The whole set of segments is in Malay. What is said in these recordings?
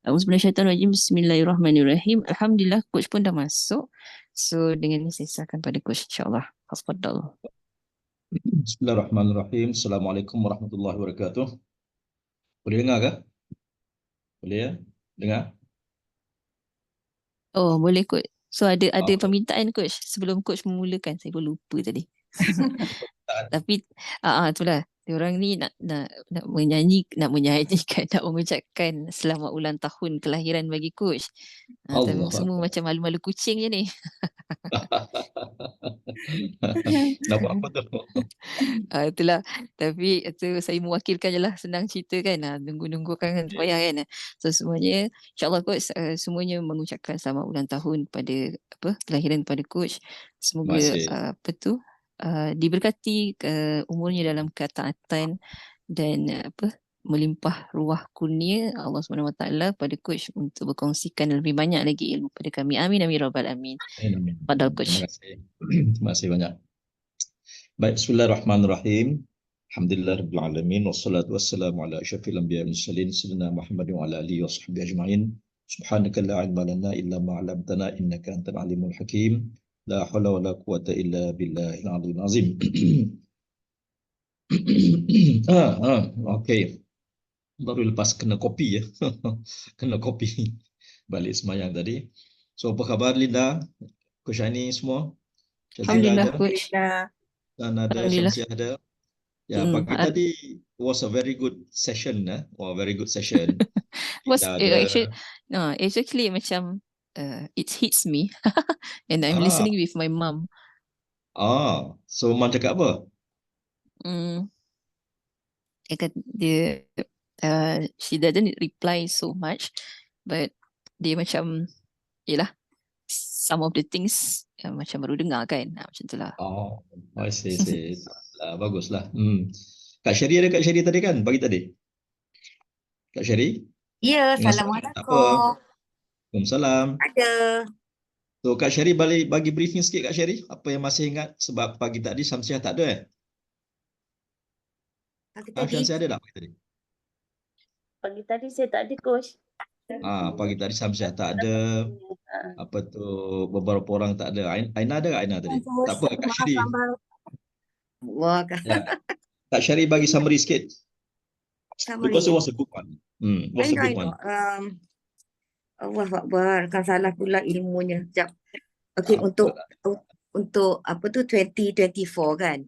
Auzubillahiminasyaitanirrajim. Bismillahirrahmanirrahim. Alhamdulillah, coach pun dah masuk. So, dengan ini saya serahkan pada coach, insyaAllah. Tafadhal. Bismillahirrahmanirrahim. Assalamualaikum warahmatullahi wabarakatuh. Boleh dengar ke? Boleh ya? Dengar? Oh, boleh coach. So, ada Okay. permintaan coach. Sebelum coach memulakan, saya pun lupa tadi. Tapi, itulah. Diorang ni nak menyanyikan, nak mengucapkan selamat ulang tahun kelahiran bagi coach. Tapi Allah semua Akbar. macam malu-malu kucing je ni. Nampak apa tu? Itulah. Tapi itu saya mewakilkan je lah. Senang cerita kan. Nunggu-nunggu kan payah kan. So semuanya, insyaAllah coach, semuanya mengucapkan selamat ulang tahun pada kelahiran pada coach. Semoga Masih. diberkati umurnya dalam ketaatan dan melimpah ruah kurnia Allah SWT pada coach untuk berkongsikan lebih banyak lagi ilmu pada kami. Amin amin rabbal alamin. Amin. Padahal Terima coach. kasih. Terima kasih banyak. Baik, bismillahirrahmanirrahim. Alhamdulillahirabbil alamin wassalatu wassalamu ala asyrafil anbiya'i wal mursalin sayyidina Muhammadin wa ala alihi washabbihi ajma'in. Subhanaka la ilma lana illa ma 'allamtana innaka antal alimul hakim. La haula wala quwwata illa billahil aliyyil azim. Okey. Baru lepas kena kopi ya. Kena kopi balik semayang tadi. So apa khabar Linda? Coach Aini semua? Jazira Alhamdulillah ada? coach. Dan ada Alhamdulillah. Syamsiah ada? Ya, pagi tadi was a very good session. Very good session. was Linda ada. it's actually macam it hits me and I'm listening with my mum. So Mom cakap apa? Dia she doesn't reply so much, but dia macam yelah, some of the things macam baru dengar kan, macam tu lah. I see. Baguslah. Kak Syari ada, Kak Syari tadi kan? Pagi tadi? Kak Syari? Ya, Tak apa. Assalamualaikum. Waalaikumsalam. Ada. So Kak Syari bagi briefing sikit Kak Syari. Apa yang masih ingat? Sebab pagi tadi Syamsiah tak ada Syamsiah ada tak pagi tadi? Pagi tadi saya tak ada coach. Pagi tadi Syamsiah tak ada. Apa tu, beberapa orang tak ada. Aina ada tak Aina tadi? Tak apa, Kak Syari. Ya. Kak Syari bagi summary sikit. Because it was a good one. Was a good one. Allah Akbar, kan salah pula ilmunya. Sekejap. Okey, untuk apa tu 2024 kan.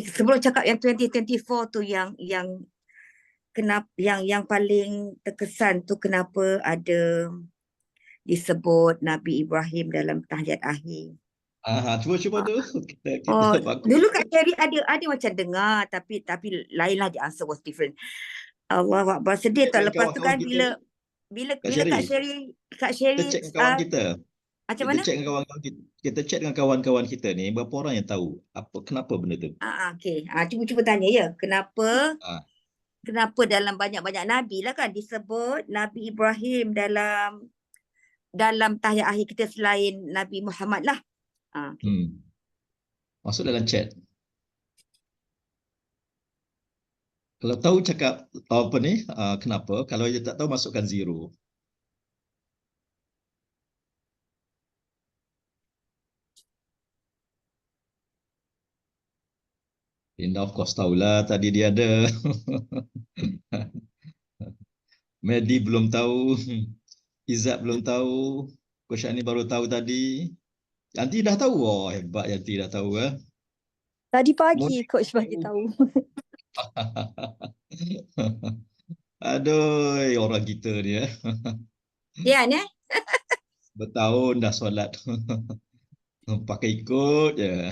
Sebelum cakap yang 2024 tu yang kenapa yang paling terkesan tu kenapa ada disebut Nabi Ibrahim dalam tahiyat akhir. Cuba tu. Kita dulu Kak Syari ada macam dengar tapi lainlah, the answer was different. Allah Akbar, sedih tak lepas tu kan bila Kak Syari kita cek dengan kawan kita. Macam mana? Kita cek dengan kawan-kawan kita ni berapa orang yang tahu kenapa benda tu. Okey. Cuba tanya ya. Kenapa dalam banyak-banyak nabi lah kan disebut Nabi Ibrahim dalam tahiyat akhir kita selain Nabi Muhammad lah. Masuk dalam chat. Kalau tahu cakap apa ni, kenapa? Kalau dia tak tahu masukkan 0. Linda of course tahulah, tadi dia ada. Mehdi belum tahu. Izzat belum tahu. Coach Ani baru tahu tadi. Yanti dah tahu. Hebat Yanti dah tahu. Tadi pagi coach bagi tahu. Aduh, orang kita ni Ya ni. Bertahun dah solat. Pakai ikut je.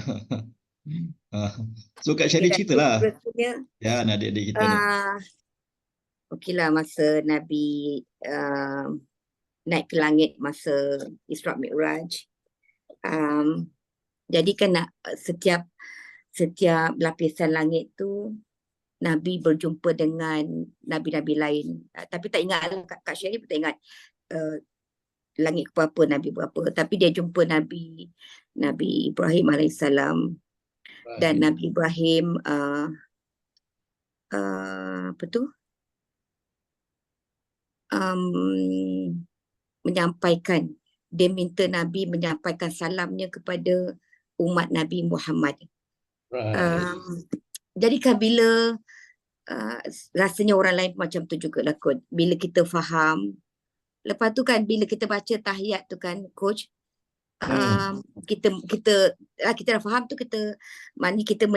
So Kak Syari ceritalah. Ya, adik-adik kita ni. Okeylah, masa Nabi naik ke langit masa Isra Mi'raj. Jadi kan setiap lapisan langit tu Nabi berjumpa dengan Nabi-Nabi lain. Tapi tak ingat, Kak Syari tak ingat langit berapa, Nabi berapa. Tapi dia jumpa Nabi Ibrahim AS. Dan Nabi Ibrahim apa tu? Menyampaikan, dia minta Nabi menyampaikan salamnya kepada umat Nabi Muhammad. Right. Jadi kan bila rasanya orang lain macam tu juga lah kot. Bila kita faham, lepas tu kan bila kita baca tahiyat tu kan coach, kita dah faham tu, maknanya kita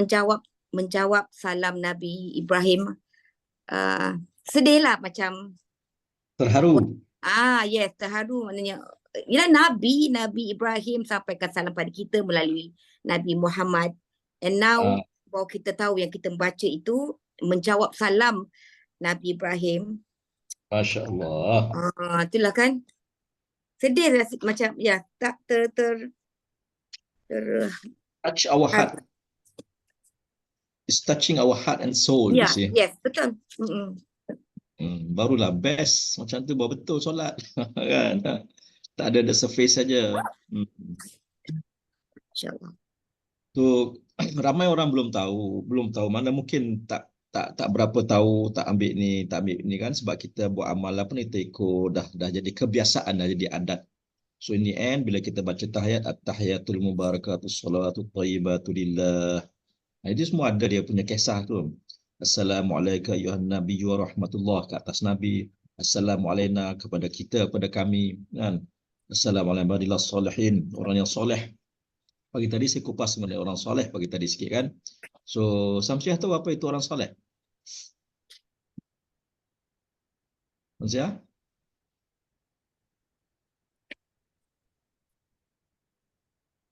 menjawab salam Nabi Ibrahim. Sedih lah, macam Terharu. yes, terharu, maknanya Nabi Ibrahim sampaikan salam pada kita melalui Nabi Muhammad, and now baru kita tahu yang kita membaca itu menjawab salam Nabi Ibrahim. Masya Allah. Itulah kan, sedih rasa, macam ya, tak Touch our heart. It's touching our heart and soul. You see. Yes, betul. Barulah best. Macam tu baru betul solat. Kan? Tak ada the surface saja. InsyaAllah. Tu ramai orang belum tahu, mana mungkin tak berapa tahu, tak ambil ni kan, sebab kita buat amal apa ni, kita ikut dah jadi kebiasaan, dah jadi adat. So in the end bila kita baca tahiyat, at-tahiyatul mubarakatus salawatut thayyibatu lillah. Itu semua ada dia punya kisah tu. Assalamualaikum ayuhan nabi wa rahmatullah, ke atas Nabi. Assalamualaikum kepada kita, kepada kami, kan. Assalamualaikum warahmatullahi salihin, orang yang soleh. Pagi tadi saya kupas mengenai orang soleh pagi tadi sikit kan. So Samsiah tahu apa itu orang soleh? Samsiah?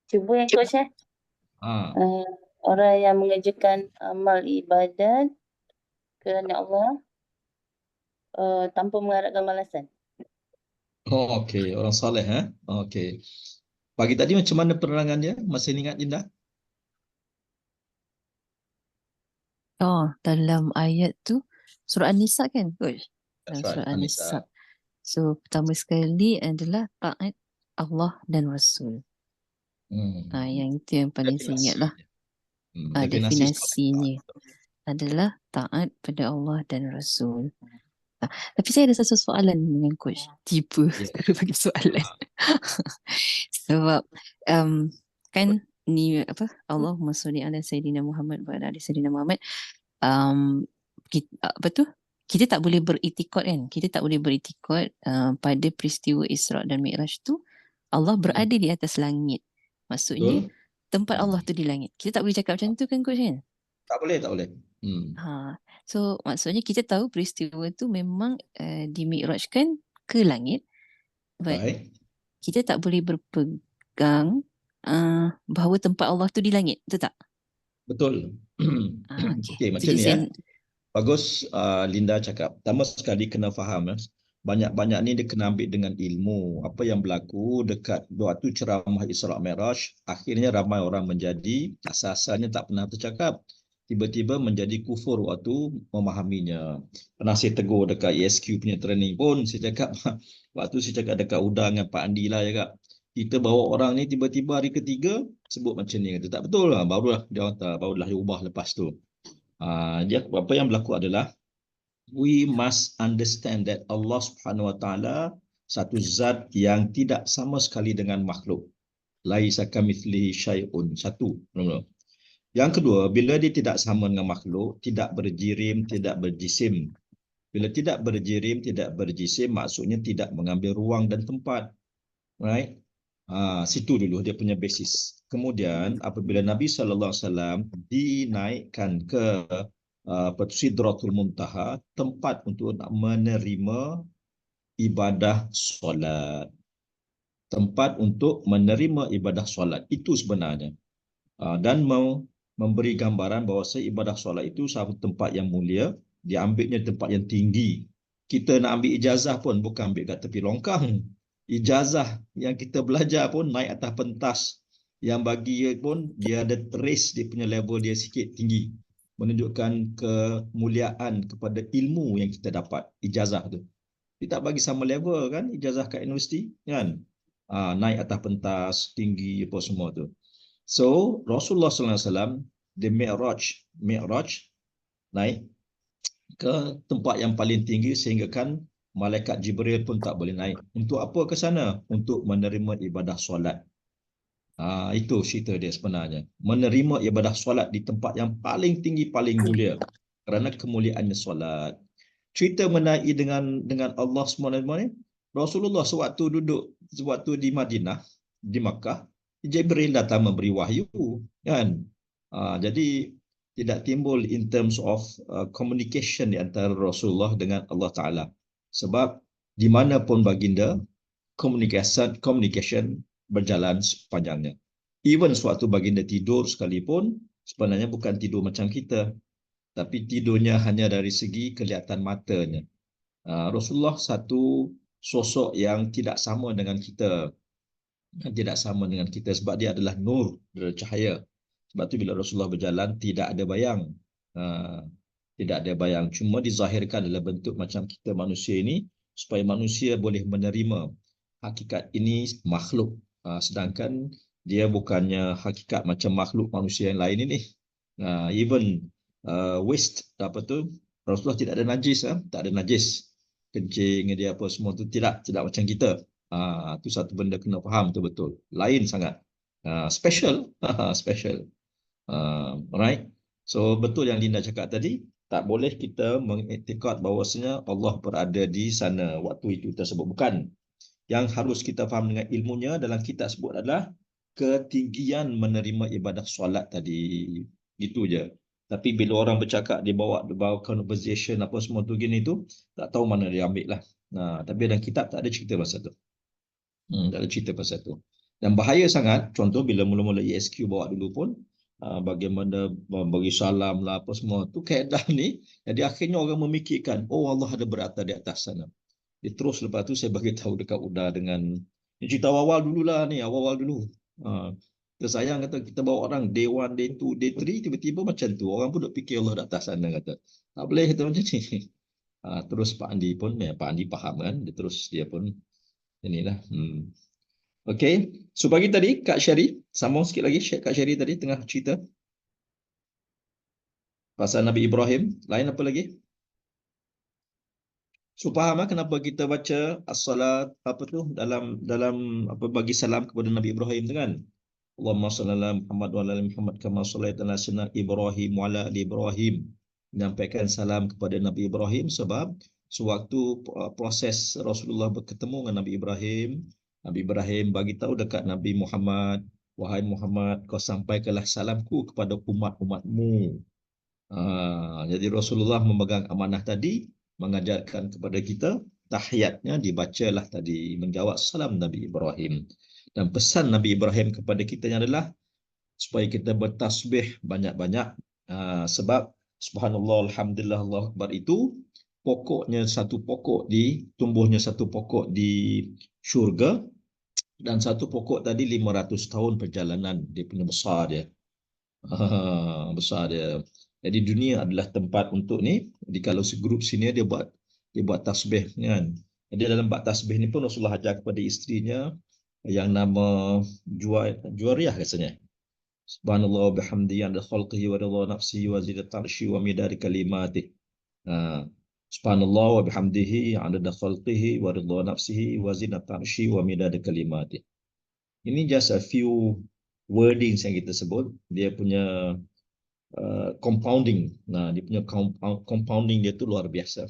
Cuba yang coach orang yang mengerjakan amal ibadat kerana Allah tanpa mengharapkan balasan. Oh, okey, orang soleh Okey. Pagi tadi macam mana penerangan dia? Masih ingat Linda? Dalam ayat tu surah An-Nisa kan coach? Dalam That's right, surah An-Nisa. An-Nisa. So pertama sekali adalah taat Allah dan Rasul. Yang itu yang paling saya ingat lah. Definasinya adalah taat pada Allah dan Rasul. Tapi saya ada satu soalan dengan coach. Tiba bagi soalan. Sebab kan ni apa, Allahumma sholli ala Sayyidina Muhammad wa ala ali Sayyidina Muhammad. Kita tak boleh beriktikad kan? Kita tak boleh beriktikad pada peristiwa Isra dan Mi'raj tu Allah berada di atas langit. Maksudnya tempat Allah tu di langit. Kita tak boleh cakap macam tu kan coach kan? Tak boleh. So maksudnya kita tahu peristiwa tu memang dimi'rajkan ke langit. But kita tak boleh berpegang bahawa tempat Allah tu di langit. Betul tak? Betul. Okey, macam ni Bagus Linda cakap. Pertama sekali kena faham banyak-banyak ni dia kena ambil dengan ilmu. Apa yang berlaku dekat waktu ceramah Isra Mi'raj, akhirnya ramai orang menjadi asal-asalnya tak pernah tercakap, tiba-tiba menjadi kufur waktu memahaminya. Pernah saya tegur dekat ESQ punya training pun, saya cakap waktu saya cakap dekat UDA dengan Pak Andi lah, cakap kita bawa orang ni tiba-tiba hari ketiga sebut macam ni, kata tak betul lah, barulah dia ubah lepas tu. Apa yang berlaku adalah we must understand that Allah Subhanahu Wa Taala satu zat yang tidak sama sekali dengan makhluk. Laisa kamitslihi syai'un. Satu. Yang kedua, bila dia tidak sama dengan makhluk, tidak berjirim, tidak berjisim. Bila tidak berjirim, tidak berjisim, maksudnya tidak mengambil ruang dan tempat. Right? Situ dulu dia punya basis. Kemudian apabila Nabi SAW dinaikkan ke Sidratul Muntaha, tempat untuk menerima ibadah solat. Tempat untuk menerima ibadah solat. Itu sebenarnya. Dan memberi gambaran bahawa ibadah solat itu satu tempat yang mulia, diambilnya tempat yang tinggi. Kita nak ambil ijazah pun bukan ambil kat tepi longkang. Ijazah yang kita belajar pun naik atas pentas. Yang bagi pun dia ada trace, dia punya level dia sikit tinggi. Menunjukkan kemuliaan kepada ilmu yang kita dapat, ijazah tu. Dia tak bagi sama level kan, ijazah kat universiti kan. Naik atas pentas, tinggi apa semua tu. So Rasulullah SAW, the Mi'raj naik ke tempat yang paling tinggi sehingga kan malaikat Jibril pun tak boleh naik. Untuk apa ke sana? Untuk menerima ibadah solat. Itu cerita dia sebenarnya. Menerima ibadah solat di tempat yang paling tinggi, paling mulia. Kerana kemuliaannya solat. Cerita mengenai dengan Allah SWT, Rasulullah sewaktu di Madinah, di Makkah, Jibril datang memberi wahyu, kan? Jadi tidak timbul in terms of communication di antara Rasulullah dengan Allah Taala. Sebab di mana pun baginda, communication berjalan sepanjangnya. Even sewaktu baginda tidur sekalipun, sebenarnya bukan tidur macam kita, tapi tidurnya hanya dari segi kelihatan matanya. Rasulullah satu sosok yang tidak sama dengan kita, sebab dia adalah nur, cahaya. Sebab tu bila Rasulullah berjalan tidak ada bayang, cuma dizahirkan dalam bentuk macam kita manusia ini supaya manusia boleh menerima hakikat ini makhluk, sedangkan dia bukannya hakikat macam makhluk manusia yang lain ini. Even waste Rasulullah tidak ada najis, tak ada najis, kencing dia apa semua tu tidak macam kita. Tu satu benda kena faham tu betul, lain sangat, special. Special. Alright, so betul yang Linda cakap tadi, tak boleh kita mengiktikad bahawasanya Allah berada di sana waktu itu tersebut, bukan. Yang harus kita faham dengan ilmunya dalam kitab sebut adalah ketinggian menerima ibadah solat tadi, gitu je. Tapi bila orang bercakap dia bawa conversation apa semua tu gini tu, tak tahu mana dia ambil lah. Tapi dalam kitab tak ada cerita pasal tu. Tak ada cerita pasal tu. Dan bahaya sangat, contoh bila mula-mula ESQ bawa dulu pun, bagaimana bagi salam lah apa semua tu kaedah ni, jadi akhirnya orang memikirkan, oh Allah ada berada di atas sana. Terus lepas tu saya bagi tahu dekat Uda dengan cerita awal-awal dululah ni, awal-awal dulu. Tersayang kata kita bawa orang day 1, day 2, day 3, tiba-tiba macam tu. Orang pun duk fikir Allah di atas sana kata. Tak boleh kata macam ni. Terus Pak Andi pun, Pak Andi faham kan, dia pun inilah. Okey, so pagi tadi Kak Syari, sambung sikit lagi Kak Syari tadi tengah cerita pasal Nabi Ibrahim, lain apa lagi? So faham kenapa kita baca as-salat dalam apa bagi salam kepada Nabi Ibrahim tu kan? Allahumma salli ala Muhammad wa ala ali Muhammad kama shallaita ala sayyidina Ibrahim wa ala ali Ibrahim. Menyampaikan salam kepada Nabi Ibrahim sebab sewaktu proses Rasulullah bertemu dengan Nabi Ibrahim bagi tahu dekat Nabi Muhammad, wahai Muhammad, kau sampaikanlah salamku kepada umat-umatmu. Jadi Rasulullah memegang amanah tadi, mengajarkan kepada kita, tahiyatnya dibacalah tadi, menjawab salam Nabi Ibrahim. Dan pesan Nabi Ibrahim kepada kita adalah supaya kita bertasbih banyak-banyak, sebab subhanallah, alhamdulillah, Allahu akbar itu tumbuhnya satu pokok di syurga, dan satu pokok tadi 500 tahun perjalanan dia punya besar dia. Besar dia. Jadi dunia adalah tempat untuk ni. Jadi kalau segrup sini dia buat tasbih kan. Jadi dalam buat tasbih ni pun Rasulullah ajar kepada isterinya yang nama Juwariyah rasanya. Subhanallah wa bihamdihi adada khalqihi wa ridha nafsihi wa zinata arsyihi wa midada kalimatihi. Subhanallah wa bihamdihi adada khalqihi wa ridha nafsihi wa zinata arsyihi wa midada kalimatihi. Ini just a few wordings yang kita sebut. Dia punya compounding. Dia punya compounding dia tu luar biasa.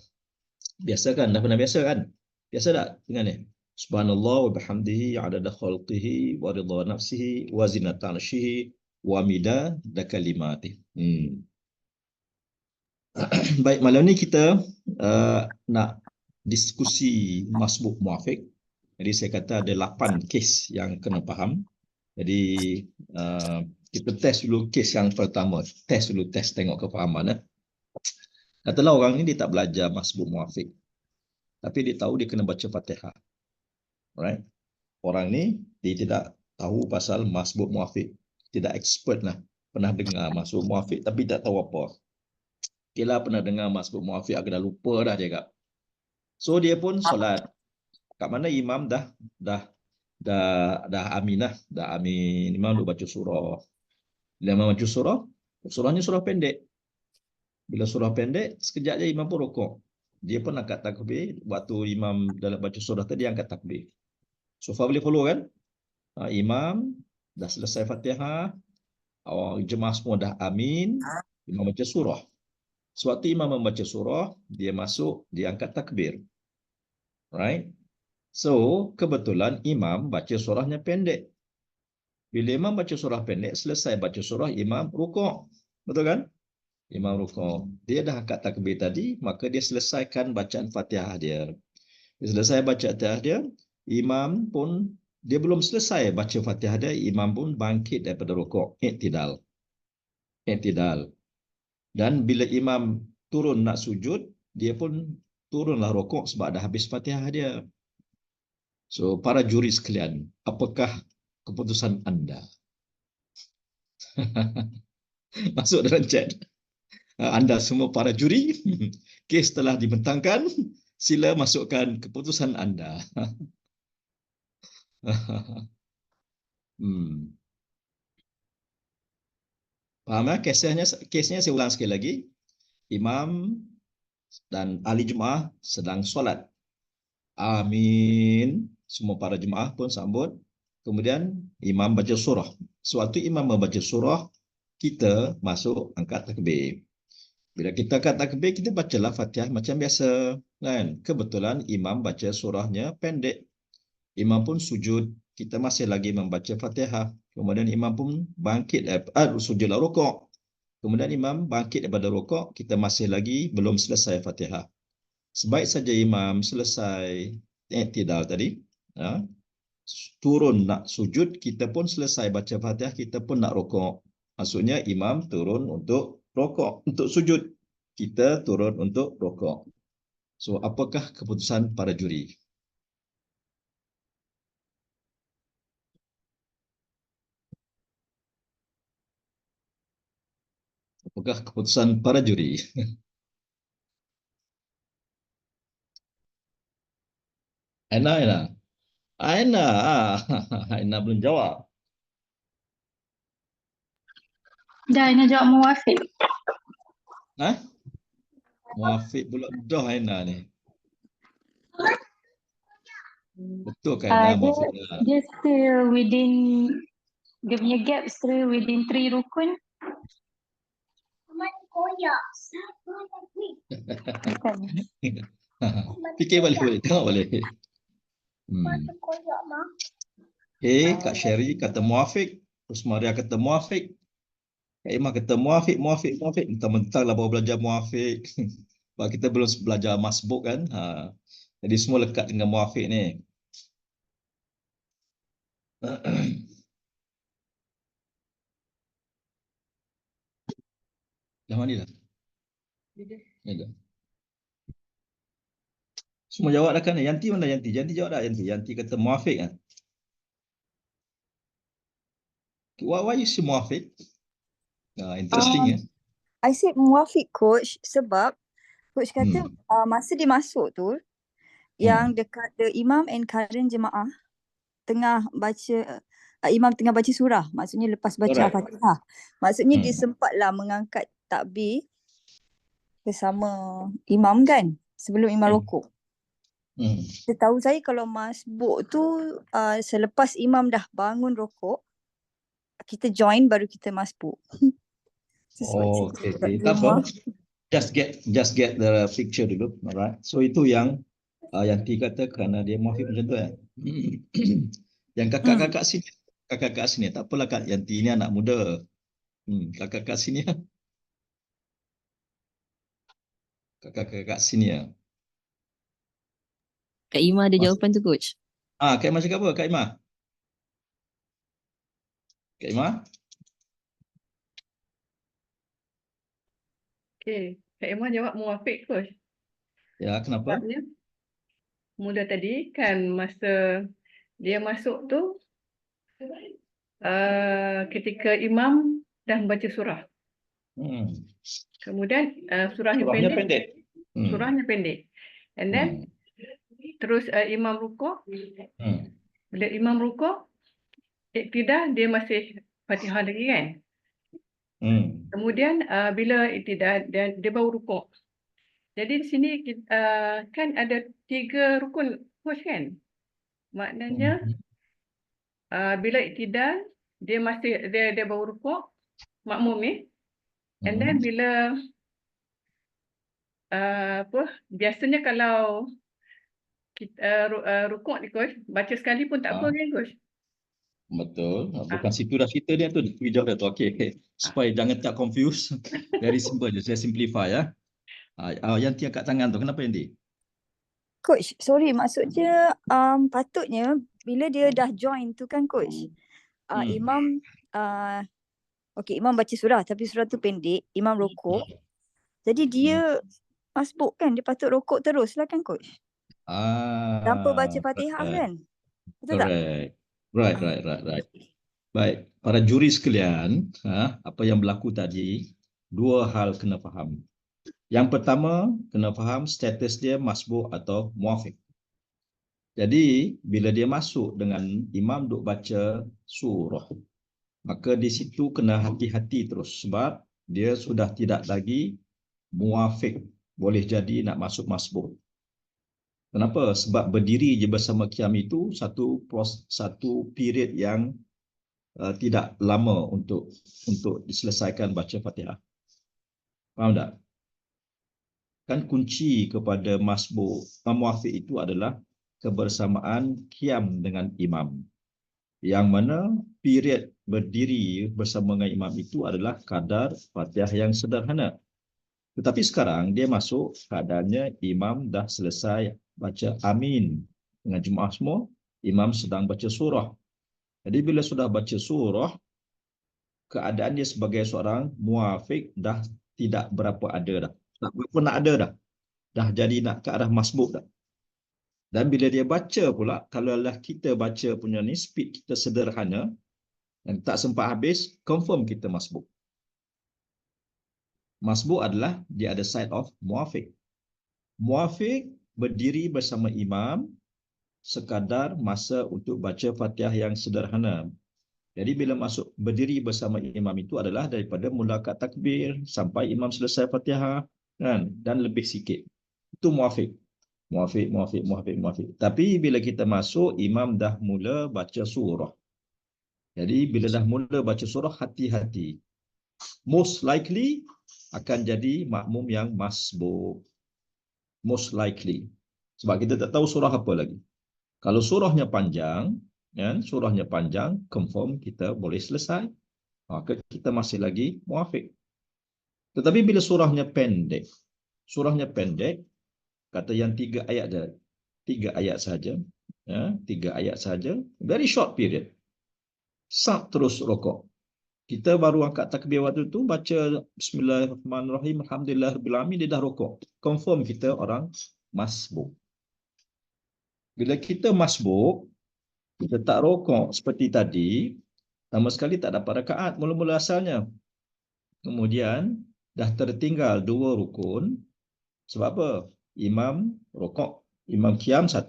Biasa kan? Dah pernah biasa kan? Biasa tak dengan ni? Subhanallah wa bihamdihi adada khalqihi wa ridha nafsihi wa zinata arsyihi wa midada kalimatihi. Baik, malam ni kita nak diskusi masbuk muafiq. Jadi saya kata ada 8 kes yang kena faham. Jadi kita test dulu kes yang pertama. Test tengok kefahaman. Katalah orang ni dia tak belajar masbuk muafiq, tapi dia tahu dia kena baca Fatihah. Alright. Orang ni dia tidak tahu pasal masbuk muafiq, tidak expert lah. Pernah dengar masbuk muafiq tapi tak tahu apa. Kira pernah dengar masbuk muafiq agak dah lupa dah dia kak. So dia pun solat. Kat mana imam dah amin lah. Dah amin. Imam duk baca surah. Bila imam baca surah, surahnya surah pendek. Bila surah pendek, sekejap je imam pun rukuk. Dia pun angkat takbir. Waktu imam dalam baca surah tadi angkat takbir. So far boleh follow kan? Imam dah selesai Fatihah, jemaah semua dah amin, imam baca surah. Sewaktu imam membaca surah, dia masuk, dia angkat takbir. Right? So, kebetulan imam baca surahnya pendek. Bila imam baca surah pendek, selesai baca surah, imam rukuk. Betul kan? Imam rukuk. Dia dah angkat takbir tadi, maka dia selesaikan bacaan Fatihah dia. Dia selesai baca Fatihah dia, imam pun dia belum selesai baca Fatihah dia, imam pun bangkit daripada rukuk, i'tidal. I'tidal. Dan bila imam turun nak sujud, dia pun turunlah rukuk sebab dah habis Fatihah dia. So, para juri sekalian, apakah keputusan anda? Masuk dalam chat. Anda semua para juri, kes telah dibentangkan, sila masukkan keputusan anda. Faham ya? Kesnya saya ulang sekali lagi. Imam dan ahli jemaah sedang solat. Amin. Semua para jemaah pun sambut. Kemudian imam baca surah. Sewaktu imam membaca surah, kita masuk angkat takbir. Bila kita angkat takbir, kita bacalah Fatihah macam biasa. Kan? Kebetulan imam baca surahnya pendek. Imam pun sujud, kita masih lagi membaca Fatihah. Kemudian imam pun bangkit, sujudlah rukuk. Kemudian imam bangkit daripada rukuk, kita masih lagi belum selesai Fatihah. Sebaik saja imam selesai i'tidal tadi, turun nak sujud, kita pun selesai baca Fatihah, kita pun nak rukuk. Maksudnya imam turun untuk rukuk, untuk sujud. Kita turun untuk rukuk. So, apakah keputusan para juri? Apakah keputusan para juri? Aina. Aina belum jawab. Dah, Aina jawab muwafiq. Muafiq pula dah Aina ni. Betul kan Aina muafiq dah. Dia still within, dia punya gap still within 3 rukun. Fikir balik, tengok balik. Kak Sherry kata muafiq, terus Maria kata muafiq. Kak Imah kata muafiq. Mentang-mentang lah baru belajar muafiq. Sebab kita belum belajar masbuk kan. Jadi semua lekat dengan muafiq ni. Dah mandi dah? Ya dah. Semua jawab dah kan? Yanti mana Yanti? Yanti jawab dah Yanti. Yanti kata muafiq kan? Why you say muafiq? Interesting I said muafiq coach sebab coach kata masa dia masuk tu yang dekat the imam and current jemaah tengah baca imam tengah baca surah, maksudnya lepas baca Fatihah. Maksudnya dia sempatlah mengangkat takbir bersama imam kan sebelum imam rukuk. Setahu saya kalau masbuk tu selepas imam dah bangun rukuk, kita join baru kita masbuk. Okay. Tak apa. Just get the picture dulu. Alright. So itu yang Yanti kata kerana dia muafiq macam tu kan. Yang kakak-kakak sini tak apalah Kak Yanti ni anak muda. Kakak-kakak sini ya. Kakak-kakak sini ya. Kak Imah ada jawapan tu coach. Kak Imah cakap apa Kak Imah? Kak Imah? Okay, Kak Imah jawab muafiq coach. Ya, kenapa? Sebabnya mula tadi kan masa dia masuk tu ketika imam dah membaca surah. Kemudian surahnya pendek. Surahnya pendek. And then terus imam rukuk. Bila imam rukuk, iktidah dia masih Fatihah lagi kan? Kemudian bila iktidal dan dia baru rukuk. Jadi di sini kan ada 3 rukun coach kan? Maknanya bila iktidal dia baru rukuk makmum ni. And then bila biasanya kalau kita rukuk ni coach, baca sekali pun tak apa kan coach? Betul. Bukan situ dah cerita dia tu. Hijau dah tu. Okey. Supaya jangan tak confuse. Very simple je. Saya simplify ya. Yanti angkat tangan tu. Kenapa Yanti? Coach, sorry, maksudnya patutnya bila dia dah join tu kan coach, imam imam baca surah tapi surah tu pendek, imam rokok. Jadi dia masbuk kan, dia patut rokok terus lah kan coach. Tanpa baca Fatihah kan? Betul tak? Right. Baik, para juri sekalian, apa yang berlaku tadi, 2 hal kena faham. Yang pertama, kena faham status dia masbuk atau muafiq. Jadi, bila dia masuk dengan imam duk baca surah, maka di situ kena hati-hati terus sebab dia sudah tidak lagi muafiq, boleh jadi nak masuk masbuk. Kenapa? Sebab berdiri je bersama qiyam itu satu period yang tidak lama untuk diselesaikan baca Fatihah. Faham tak? Kan kunci kepada muafiq itu adalah kebersamaan qiyam dengan imam. Yang mana period berdiri bersama dengan imam itu adalah kadar Fatihah yang sederhana. Tetapi sekarang dia masuk keadaannya imam dah selesai baca amin dengan jemaah semua, imam sedang baca surah. Jadi bila sudah baca surah, keadaan dia sebagai seorang muafiq dah tidak berapa ada dah. Tak berapa nak ada dah. Dah jadi nak ke arah masbuk dah. Dan bila dia baca pula, kalau kita baca punya ni, speed kita sederhana dan tak sempat habis, confirm kita masbuk. Masbuk adalah dia ada side of muafiq. Muafiq berdiri bersama imam sekadar masa untuk baca Fatihah yang sederhana. Jadi bila masuk berdiri bersama imam itu adalah daripada mula kat takbir sampai imam selesai Fatihah kan, dan lebih sikit. Itu muafiq. Muafiq. Tapi bila kita masuk, imam dah mula baca surah. Jadi bila dah mula baca surah, hati-hati. Most likely akan jadi makmum yang masbuk. Most likely. Sebab kita tak tahu surah apa lagi. Kalau surahnya panjang, confirm kita boleh selesai. Maka kita masih lagi muafiq. Tetapi bila surahnya pendek, kata yang 3 ayat je, 3 ayat saja, 3 ayat saja, very short period. Sat terus rokok. Kita baru angkat takbir waktu tu, baca Bismillahirrahmanirrahim, Alhamdulillahirabbil alamin, dia dah rokok. Confirm kita orang masbuk. Bila kita masbuk, kita tak rokok seperti tadi, sama sekali tak dapat rakaat mula-mula asalnya. Kemudian dah tertinggal 2 rukun. Sebab apa? Imam rokok, imam qiyam 1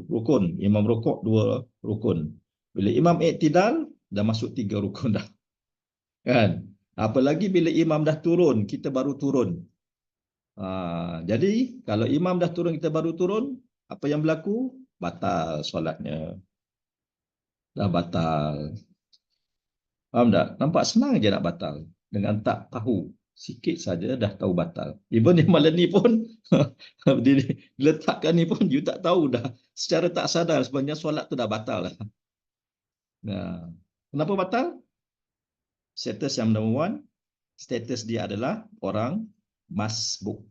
rukun, imam rokok 2 rukun. Bila imam iktidal, dah masuk 3 rukun dah. Kan? Apalagi bila imam dah turun, kita baru turun. Jadi kalau imam dah turun, kita baru turun, apa yang berlaku? Batal solatnya. Dah batal. Faham tak? Nampak senang je nak batal. Dengan tak tahu. Sikit saja dah tahu batal. Even yang malam ni pun, diletakkan ni pun, you tak tahu dah. Secara tak sadar sebenarnya solat tu dah batal lah. Nah, kenapa batal? Status yang nombor 1, status dia adalah orang masbuk.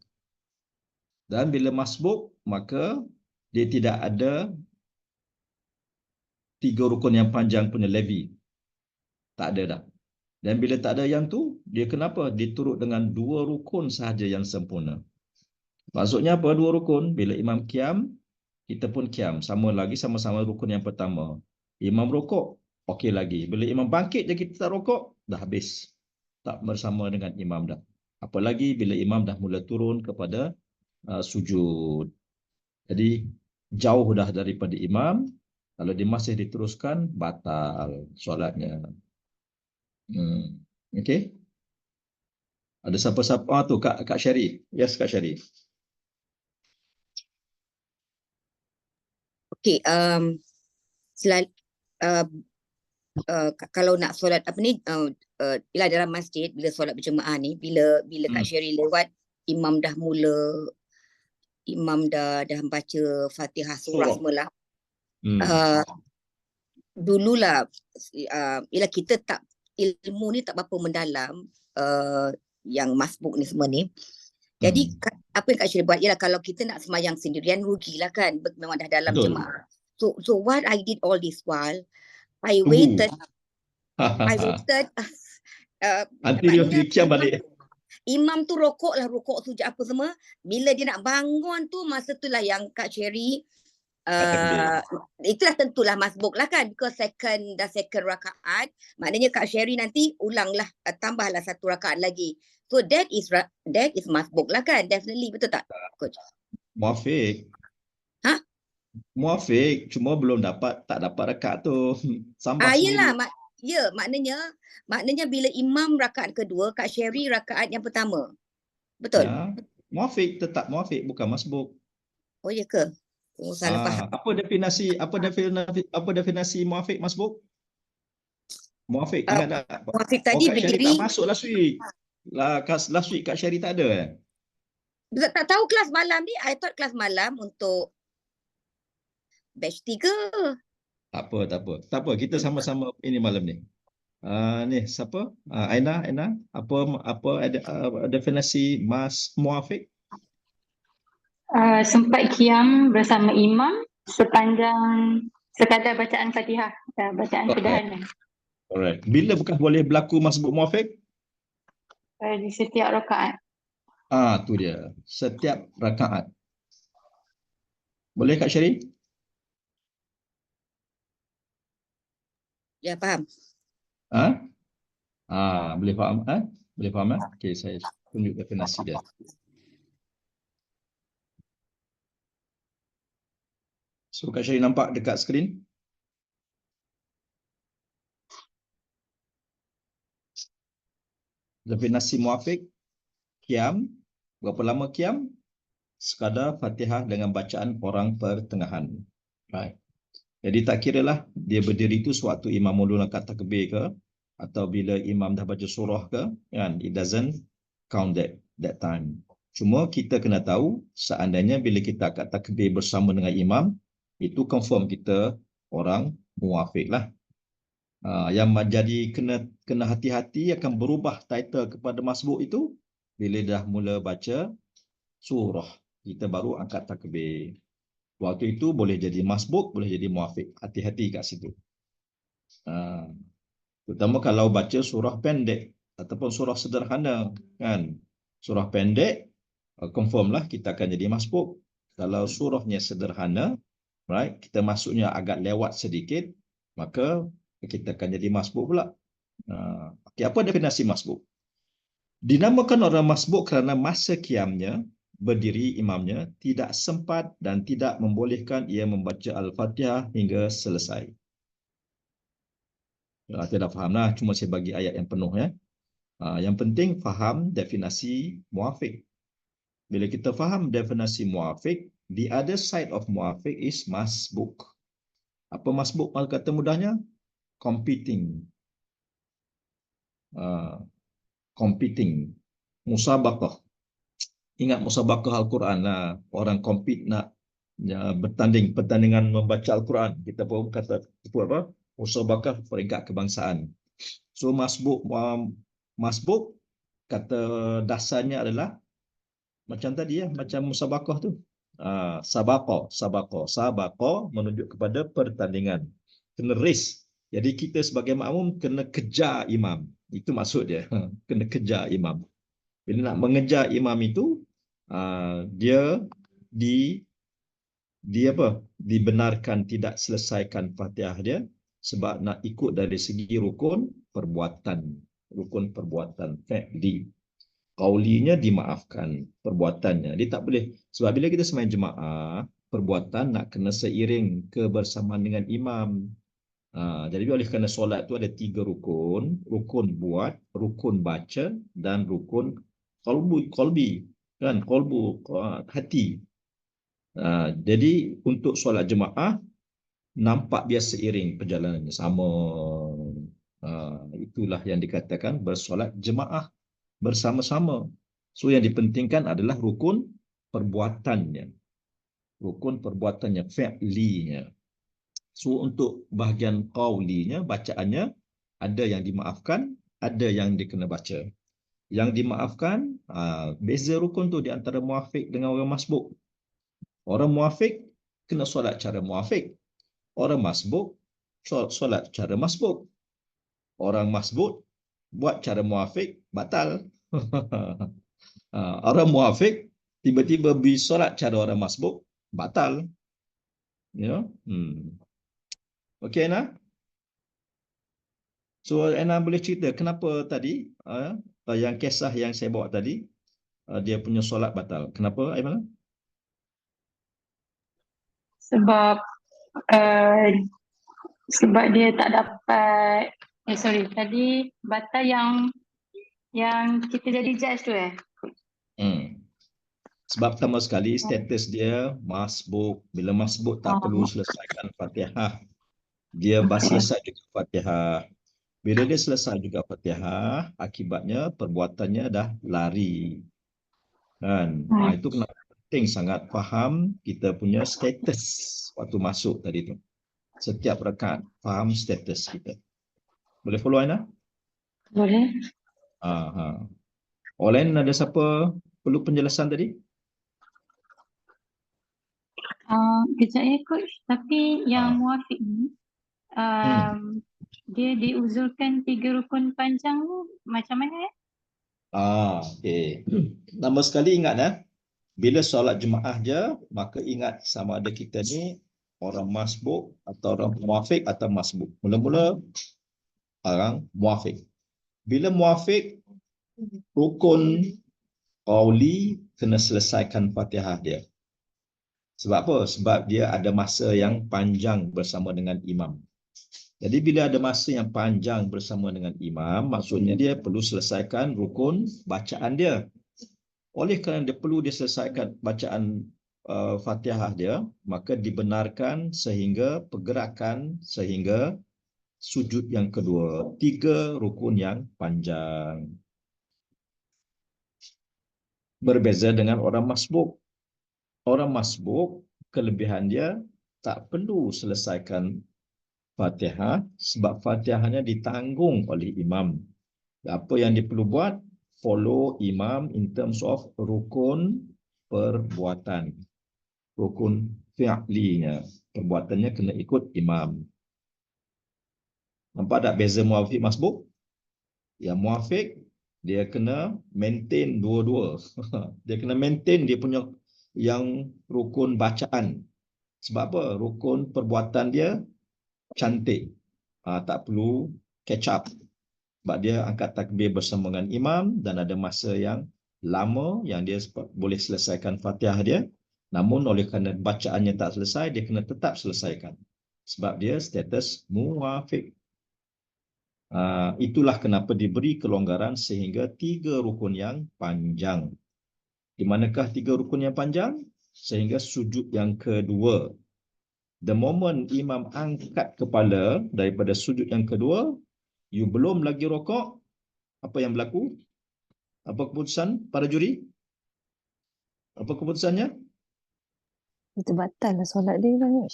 Dan bila masbuk, maka dia tidak ada 3 rukun yang panjang punya levy. Tak ada dah. Dan bila tak ada yang tu, dia kenapa? Diturut dengan 2 rukun sahaja yang sempurna. Maksudnya apa 2 rukun? Bila imam qiyam, kita pun qiyam. Sama-sama rukun yang pertama. Imam rokok, okey lagi. Bila imam bangkit je kita tak rokok, dah habis. Tak bersama dengan imam dah. Apalagi bila imam dah mula turun kepada sujud. Jadi, jauh dah daripada imam. Kalau dia masih diteruskan, batal solatnya. Okey. Ada siapa-siapa tu Kak Syari. Yes Kak Syari. Okey, kalau nak solat apa ni, ialah dalam masjid bila solat berjemaah ni, bila Kak Sherry lewat, imam dah baca Fatihah surah Surah. semula. Hmm. Dululah ialah kita tak, ilmu ni tak berapa mendalam, yang masbuk ni semua ni. Jadi apa yang Kak Sherry buat ialah kalau kita nak semayang sendirian rugilah kan, memang dah dalam Betul. jemaah. So what I did all this while, I Tunggu. waited Nanti dia maknanya fikir balik. imam tu rokok sujud apa semua. Bila dia nak bangun tu, masa tu lah yang Kak Sherry itulah tentulah masbuk lah kan, because second rakaat, maknanya Kak Sherry nanti ulanglah, tambahlah satu rakaat lagi. So that is masbuk lah kan, definitely, betul tak Coach? Muafiq. Ha? Muafiq, cuma tak dapat rakaat tu. Sambah Yelah, sendiri. maknanya bila imam rakaat kedua, Kak Sherry rakaat yang pertama. Betul? Ya. Muafiq, tetap muafiq, bukan masbuk. Oh ya ke? Oh, salah faham. Apa definisi muafiq masbuk? Muafiq, ingat tak? Muafiq tadi Kak Syari berdiri. tak masuk last week. Last week Kak Syari tak ada. Tak tahu kelas malam ni. I thought kelas malam untuk batch 3. Tak apa. Kita sama-sama ini malam ni. Ni siapa? Aina. Apa ada definisi muafiq? Sempat qiyam bersama imam sepanjang sekadar bacaan Fatihah, bacaan sederhana. Alright. Bila bukan boleh berlaku masbuk muafiq? Di setiap rakaat. Tu dia. Setiap rakaat. Boleh Kak Syari? Ya, faham. Boleh faham? Boleh faham? Okey, saya tunjuk definisi dia. So Kak Syari nampak dekat skrin? Definisi muafiq, qiyam, berapa lama qiyam? Sekadar Fatihah dengan bacaan orang pertengahan. Right. Jadi tak kiralah dia berdiri tu sewaktu imam mula angkat takbir ke, atau bila imam dah baca surah ke, kan? It doesn't count that time. Cuma kita kena tahu seandainya bila kita angkat takbir bersama dengan imam, itu confirm kita orang muafiq lah. Yang menjadi kena hati-hati akan berubah title kepada masbuk itu bila dah mula baca surah, kita baru angkat takbir. Waktu itu boleh jadi masbuk, boleh jadi muafiq. Hati-hati kat situ. Terutama kalau baca surah pendek ataupun surah sederhana, kan? Surah pendek, confirm lah kita akan jadi masbuk. Kalau surahnya sederhana, right, kita masuknya agak lewat sedikit, maka kita akan jadi masbuk pula. Okay, apa definisi masbuk? Dinamakan orang masbuk kerana masa qiyamnya, berdiri imamnya, tidak sempat dan tidak membolehkan ia membaca Al-Fatihah hingga selesai. Tidak faham lah, cuma saya bagi ayat yang penuh. Yang penting faham definisi muafiq. Bila kita faham definisi muafiq, the other side of muafiq is masbuk. Apa masbuk kata mudahnya? Competing. Competing. Musabaqah. Ingat musabaqah Al-Quran lah. Orang compete nak pertandingan membaca Al-Quran. Kita pun kata apa? Musabaqah peringkat kebangsaan. So masbuk kata dasarnya adalah macam tadi ya, macam musabaqah tu. Sabaqah menunjuk kepada pertandingan. Kena race. Jadi kita sebagai makmum kena kejar imam. Itu maksud dia. Kena kejar imam. Bila nak mengejar imam itu, dia dibenarkan tidak selesaikan Fatihah dia sebab nak ikut dari segi rukun perbuatan. Fi'li. Qaulinya dimaafkan, perbuatannya. Dia tak boleh. Sebab bila kita sembahyang jemaah, perbuatan nak kena seiring kebersamaan dengan imam. Jadi oleh kerana solat tu ada 3 rukun. Rukun buat, rukun baca dan rukun Qalbi kan, qalbu, hati. Jadi untuk solat jemaah nampak dia seiring perjalanannya sama. Itulah yang dikatakan bersolat jemaah bersama-sama. So yang dipentingkan adalah rukun perbuatannya. Rukun perbuatannya, fi'linya. So untuk bahagian qaulinya, bacaannya, ada yang dimaafkan, ada yang dikena baca. Yang dimaafkan, beza rukun tu di antara muafiq dengan orang masbuk. Orang muafiq kena solat cara muafiq. Orang masbuk solat cara masbuk. Orang masbuk buat cara muafiq batal. Orang muafiq tiba-tiba bersolat cara orang masbuk batal. Ya. Okey Ana? So Ana boleh cerita kenapa tadi yang kisah yang saya bawa tadi dia punya solat batal. Kenapa Aiman? Sebab sebab dia tak dapat tadi batal yang kita jadi judge tu Sebab pertama sekali status dia masbuk. Bila masbuk tak perlu selesaikan Fatihah. Dia selesai juga Fatihah. Bila dia selesai juga Fatihah, akibatnya perbuatannya dah lari. Kan? Itu kenapa penting sangat faham kita punya status waktu masuk tadi tu. Setiap rakaat faham status kita. Boleh follow Aina? Boleh. Online ada siapa perlu penjelasan tadi? Kejap ya coach, tapi yang muafiq ni dia diuzurkan 3 rukun panjang tu macam mana Okey. Nama sekali ingat bila solat jemaah je, maka ingat sama ada kita ni orang masbuk atau orang muafiq atau masbuk. Mula-mula orang muafiq. Bila muafiq, rukun qauli kena selesaikan Fatihah dia. Sebab apa? Sebab dia ada masa yang panjang bersama dengan imam. Jadi bila ada masa yang panjang bersama dengan imam, maksudnya dia perlu selesaikan rukun bacaan dia. Oleh kerana dia perlu diselesaikan bacaan Fatihah dia, maka dibenarkan sehingga pergerakan sehingga sujud yang kedua. 3 rukun yang panjang. Berbeza dengan orang masbuk. Orang masbuk, kelebihan dia tak perlu selesaikan Fatihah sebab Fatihahnya ditanggung oleh imam. Apa yang dia perlu buat? Follow imam in terms of rukun perbuatan. Rukun fi'linya. Perbuatannya kena ikut imam. Nampak tak beza muafiq masbuk? Yang muafiq, dia kena maintain dua-dua. Dia kena maintain dia punya yang rukun bacaan. Sebab apa? Rukun perbuatan dia cantik. Tak perlu catch up. Sebab dia angkat takbir bersama dengan imam dan ada masa yang lama yang dia boleh selesaikan Fatihah dia. Namun oleh kerana bacaannya tak selesai, dia kena tetap selesaikan. Sebab dia status muafiq. Itulah kenapa diberi kelonggaran sehingga 3 rukun yang panjang. Di manakah 3 rukun yang panjang? Sehingga sujud yang kedua. The moment imam angkat kepala daripada sujud yang kedua, you belum lagi rokok, apa yang berlaku? Apa keputusan para juri? Apa keputusannya? Itu batal lah solat dia kan.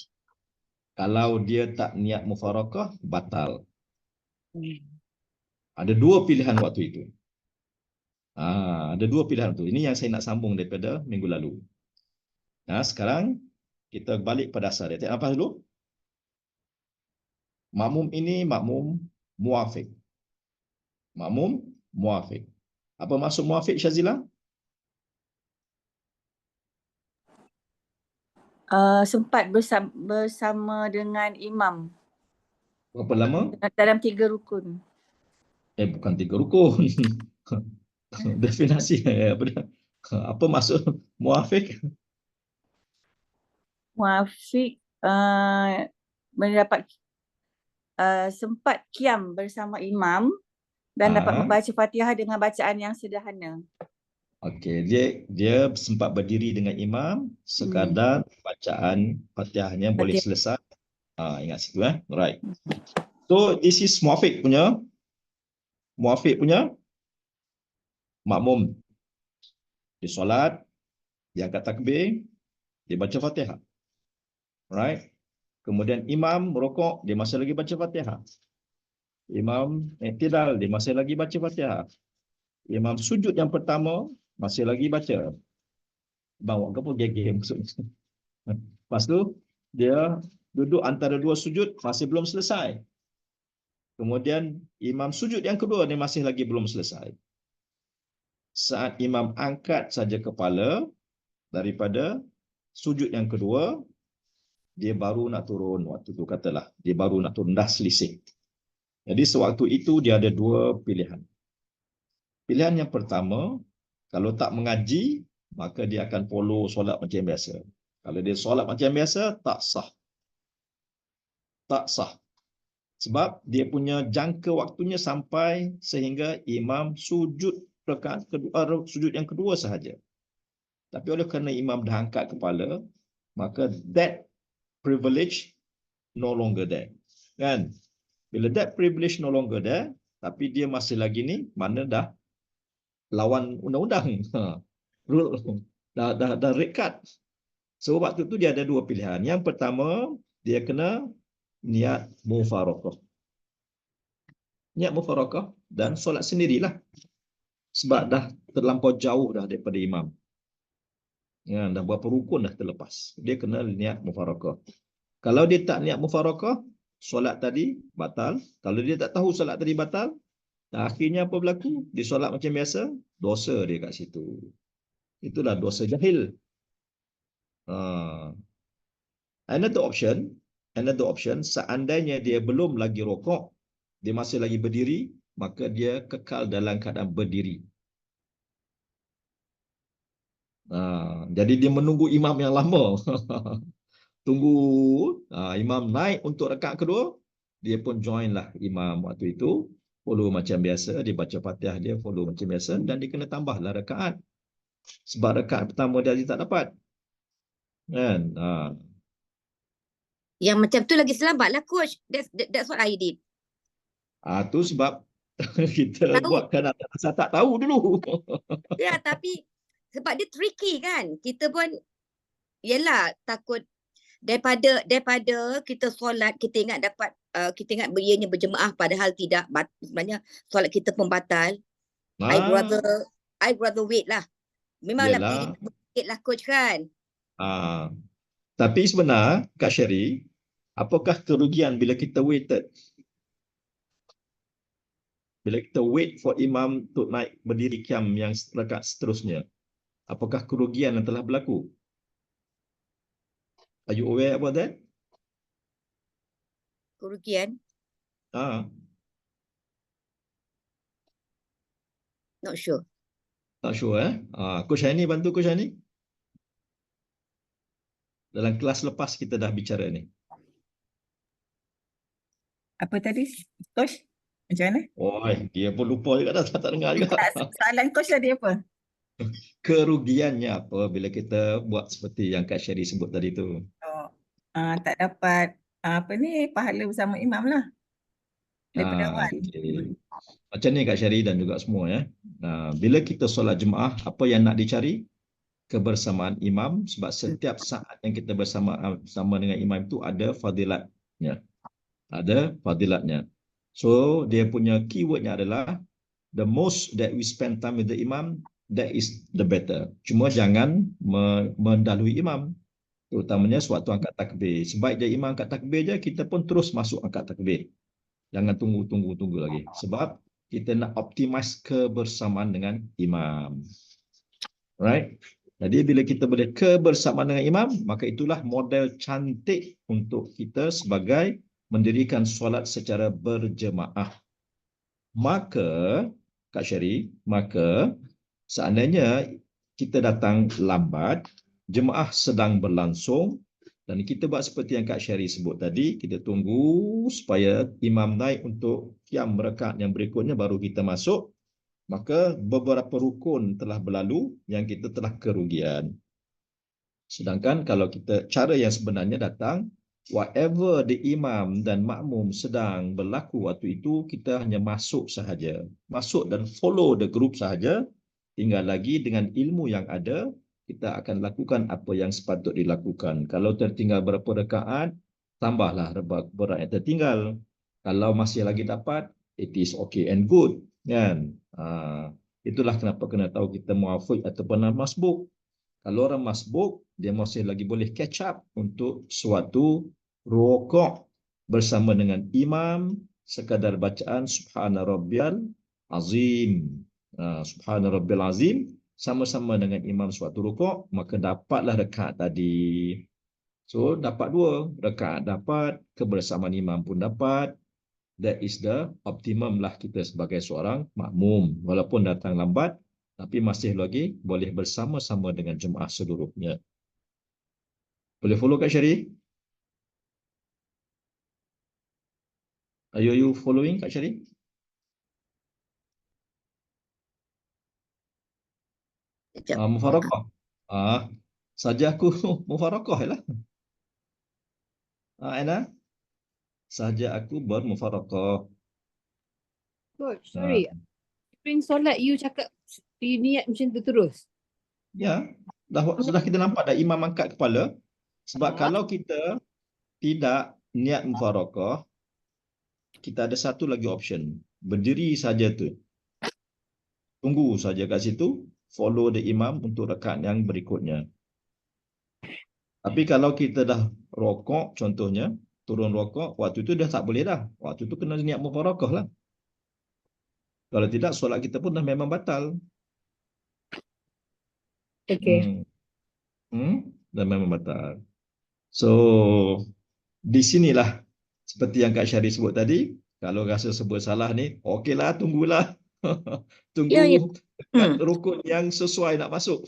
Kalau dia tak niat mufarakah, batal. Ada 2 pilihan waktu itu. Ada 2 pilihan tu. Ini yang saya nak sambung daripada minggu lalu. Sekarang kita balik pada asal dia. Apa dulu? Makmum ini makmum muafiq. Makmum muafiq. Apa maksud muafiq, Syazila? Sempat bersama dengan imam Berapa lama? dalam 3 rukun. Bukan 3 rukun. Definasi apa dia? Apa maksud muafiq? Muafiq mendapat sempat qiyam bersama imam dan dapat membaca Fatihah dengan bacaan yang sederhana. Okey, dia sempat berdiri dengan imam, sekadar bacaan Fatihahnya boleh Fatihah. selesai. Ingat situ Right. So this is Muafiq punya makmum. Dia solat, dia angkat takbir, dia baca Fatihah. Right. Kemudian imam merokok, dia masih lagi baca Fatihah. Imam i'tidal, dia masih lagi baca Fatihah. Imam sujud yang pertama, masih lagi baca. Bawa ke apa gege maksudnya. Lepas tu, dia duduk antara dua sujud, masih belum selesai. Kemudian imam sujud yang kedua, dia masih lagi belum selesai. Saat imam angkat saja kepala daripada sujud yang kedua, dia baru nak turun. Waktu tu katalah, dia baru nak turun, dah selisih. Jadi sewaktu itu dia ada dua pilihan. Pilihan yang pertama, kalau tak mengaji, maka dia akan follow solat macam biasa. Kalau dia solat macam biasa, tak sah. Tak sah. Sebab dia punya jangka waktunya sampai sehingga imam sujud rakaat kedua, sujud yang kedua sahaja. Tapi oleh kerana imam dah angkat kepala, maka that privilege no longer there. Kan? Bila that privilege no longer there, tapi dia masih lagi ni, mana dah lawan undang-undang. Rule dah red card. So waktu tu dia ada dua pilihan. Yang pertama, dia kena niat mufaraqah. Niat mufaraqah dan solat sendirilah. Sebab dah terlampau jauh dah daripada imam. Ya, dah berapa rukun dah terlepas. Dia kena niat mufaraqah. Kalau dia tak niat mufaraqah, solat tadi batal. Kalau dia tak tahu solat tadi batal, akhirnya apa berlaku? Dia solat macam biasa, dosa dia kat situ. Itulah dosa jahil. Another option, seandainya dia belum lagi rokok, dia masih lagi berdiri, maka dia kekal dalam keadaan berdiri. Jadi dia menunggu imam yang lama. Tunggu imam naik untuk rakaat kedua, dia pun join lah imam waktu itu, follow macam biasa, dia baca Fatihah dia, follow macam biasa, dan dia kena tambahlah rakaat. Sebab rakaat pertama dia tak dapat. Kan? Yang macam tu lagi selamat lah coach. That's what I did. Tu sebab kita Tahu. buatkan asal tak tahu dulu. Ya, tapi sebab dia tricky kan. Kita pun yelah takut daripada kita solat, kita ingat dapat kita ingat ianya berjemaah padahal tidak, sebenarnya solat kita pun batal. I'd rather wait lah. Memanglah Yelah. pilih sikit lah coach kan. Tapi sebenar Kak Sherry, apakah kerugian bila kita waited? Bila kita wait for imam untuk naik berdiri qiyam yang rakaat seterusnya, apakah kerugian yang telah berlaku? Are you aware about that? Kerugian? Not sure. Tak sure Coach Hani bantu Coach Hani. Dalam kelas lepas kita dah bicara ni. Apa tadi, Coach? Macam mana? Dia pun lupa juga dah, tak dengar juga. Soalan Coach tadi apa? Kerugiannya apa bila kita buat seperti yang Kak Sherry sebut tadi tu? Tak dapat pahala bersama imam lah. Daripada awal. Okay. Macam ni Kak Sherry dan juga semua ya. Bila kita solat jemaah, apa yang nak dicari? Kebersamaan imam, sebab setiap saat yang kita bersama dengan imam itu ada fadilatnya. Ada fadilatnya. So dia punya keywordnya adalah the most that we spend time with the imam, that is the better. Cuma jangan mendahului imam, terutamanya sewaktu angkat takbir. Sebab dia imam angkat takbir je, kita pun terus masuk angkat takbir. Jangan tunggu lagi. Sebab kita nak optimize kebersamaan dengan imam. Right? Jadi bila kita boleh kebersamaan dengan imam, maka itulah model cantik untuk kita sebagai mendirikan solat secara berjemaah. Maka, Kak Sherry, seandainya kita datang lambat, jemaah sedang berlangsung, dan kita buat seperti yang Kak Sherry sebut tadi, kita tunggu supaya imam naik untuk qiyam rakaat yang berikutnya, baru kita masuk. maka beberapa rukun telah berlalu yang kita telah kerugian. Sedangkan kalau kita cara yang sebenarnya datang, whatever the imam dan makmum sedang berlaku waktu itu, kita hanya masuk sahaja. Masuk dan follow the group sahaja. Tinggal lagi dengan ilmu yang ada, kita akan lakukan apa yang sepatut dilakukan. Kalau tertinggal berapa rakaat, tambahlah berat yang tertinggal. Kalau masih lagi dapat, it is okay and good. Kan? Itulah kenapa kena tahu kita muafiq ataupun masbuk. Kalau orang masbuk, dia masih lagi boleh catch up untuk suatu rukuk bersama dengan imam, sekadar bacaan Subhana Rabbiyal Azim. Subhana Rabbiyal Azim, sama-sama dengan imam suatu rukuk, maka dapatlah rakaat tadi. So, dapat 2 rakaat dapat, kebersamaan imam pun dapat. That is the optimum lah kita sebagai seorang makmum. Walaupun datang lambat, tapi masih lagi boleh bersama-sama dengan jemaah seluruhnya. Boleh follow Kak Syari? Are you following Kak Syari? Mufarakah. Saja aku mufarakah lah. Ana, saja aku bermufarakah. Coach, sorry. During solat you cakap you niat macam tu terus? Ya, sudah kita nampak dah imam angkat kepala. Sebab kalau kita tidak niat mufarakah, kita ada satu lagi option. Berdiri saja tu. Tunggu saja kat situ, follow the imam untuk rakaat yang berikutnya. Tapi kalau kita dah rokok, contohnya, turun rokok, waktu itu dah tak boleh dah. Waktu itu kena niat mufarakah lah. Kalau tidak, solat kita pun dah memang batal. Okay. Dah memang batal. So, di sinilah seperti yang Kak Syari sebut tadi, kalau rasa sebut salah ni, okeylah, tunggulah. Tunggu dekat rukun yang sesuai nak masuk.